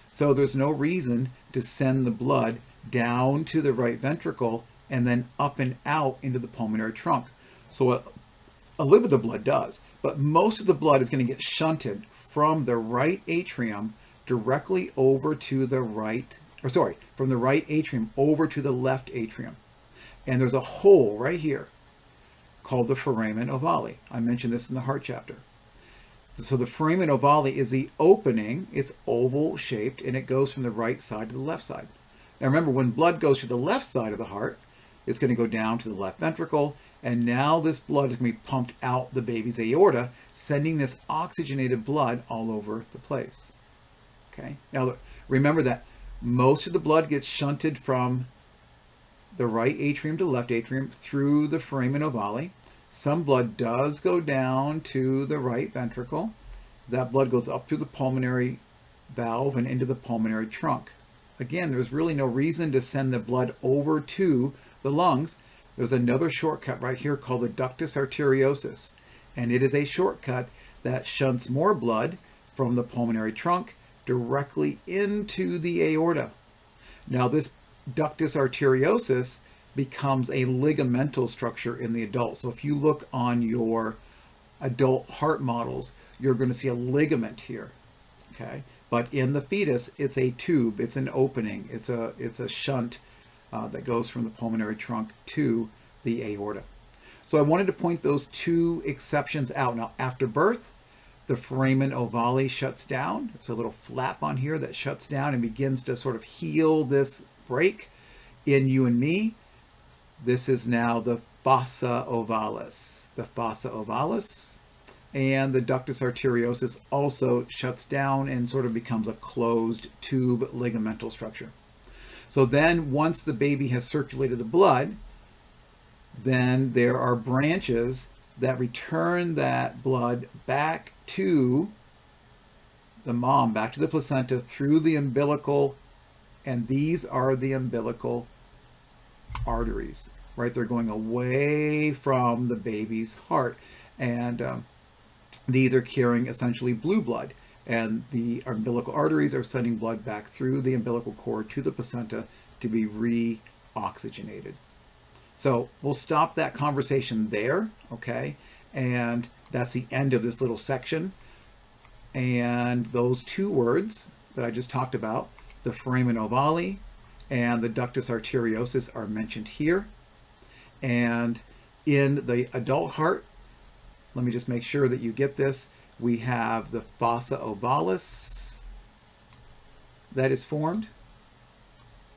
So there's no reason to send the blood down to the right ventricle and then up and out into the pulmonary trunk. So a little bit of the blood does, but most of the blood is going to get shunted from the right atrium directly over to the from the right atrium over to the left atrium. And there's a hole right here called the foramen ovale. I mentioned this in the heart chapter. So the foramen ovale is the opening. It's oval shaped and it goes from the right side to the left side. Now remember, when blood goes to the left side of the heart, it's going to go down to the left ventricle, and now this blood is going to be pumped out the baby's aorta, sending this oxygenated blood all over the place. Okay. Now remember that most of the blood gets shunted from the right atrium to the left atrium through the foramen ovale. Some blood does go down to the right ventricle. That blood goes up through the pulmonary valve and into the pulmonary trunk. Again, there's really no reason to send the blood over to the lungs. There's another shortcut right here called the ductus arteriosus, and it is a shortcut that shunts more blood from the pulmonary trunk directly into the aorta. Now this ductus arteriosus becomes a ligamental structure in the adult. So if you look on your adult heart models, you're going to see a ligament here. Okay, but in the fetus, it's a tube, it's an opening, it's a shunt that goes from the pulmonary trunk to the aorta. So I wanted to point those 2 exceptions out. Now, after birth, the foramen ovale shuts down. There's a little flap on here that shuts down and begins to sort of heal this break. In you and me, this is now the fossa ovalis. The fossa ovalis and the ductus arteriosus also shuts down and sort of becomes a closed tube ligamental structure. So then once the baby has circulated the blood, then there are branches that return that blood back to the mom, back to the placenta through the umbilical, and these are the umbilical arteries, right? They're going away from the baby's heart, and these are carrying essentially blue blood, and the umbilical arteries are sending blood back through the umbilical cord to the placenta to be re-oxygenated. So we'll stop that conversation there, okay? And that's the end of this little section. And those two words that I just talked about, the foramen ovale and the ductus arteriosus, are mentioned here. And in the adult heart, let me just make sure that you get this, we have the fossa ovalis that is formed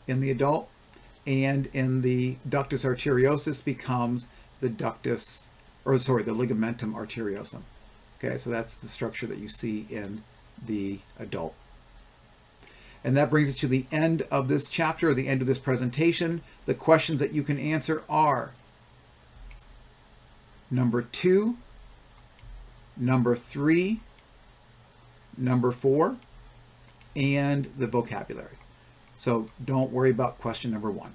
in the adult, and in the ductus arteriosus becomes the ductus, or sorry, the ligamentum arteriosum. Okay, so that's the structure that you see in the adult. And that brings us to the end of this chapter, the end of this presentation. The questions that you can answer are number 2, number 3, number 4, and the vocabulary. So don't worry about question number 1.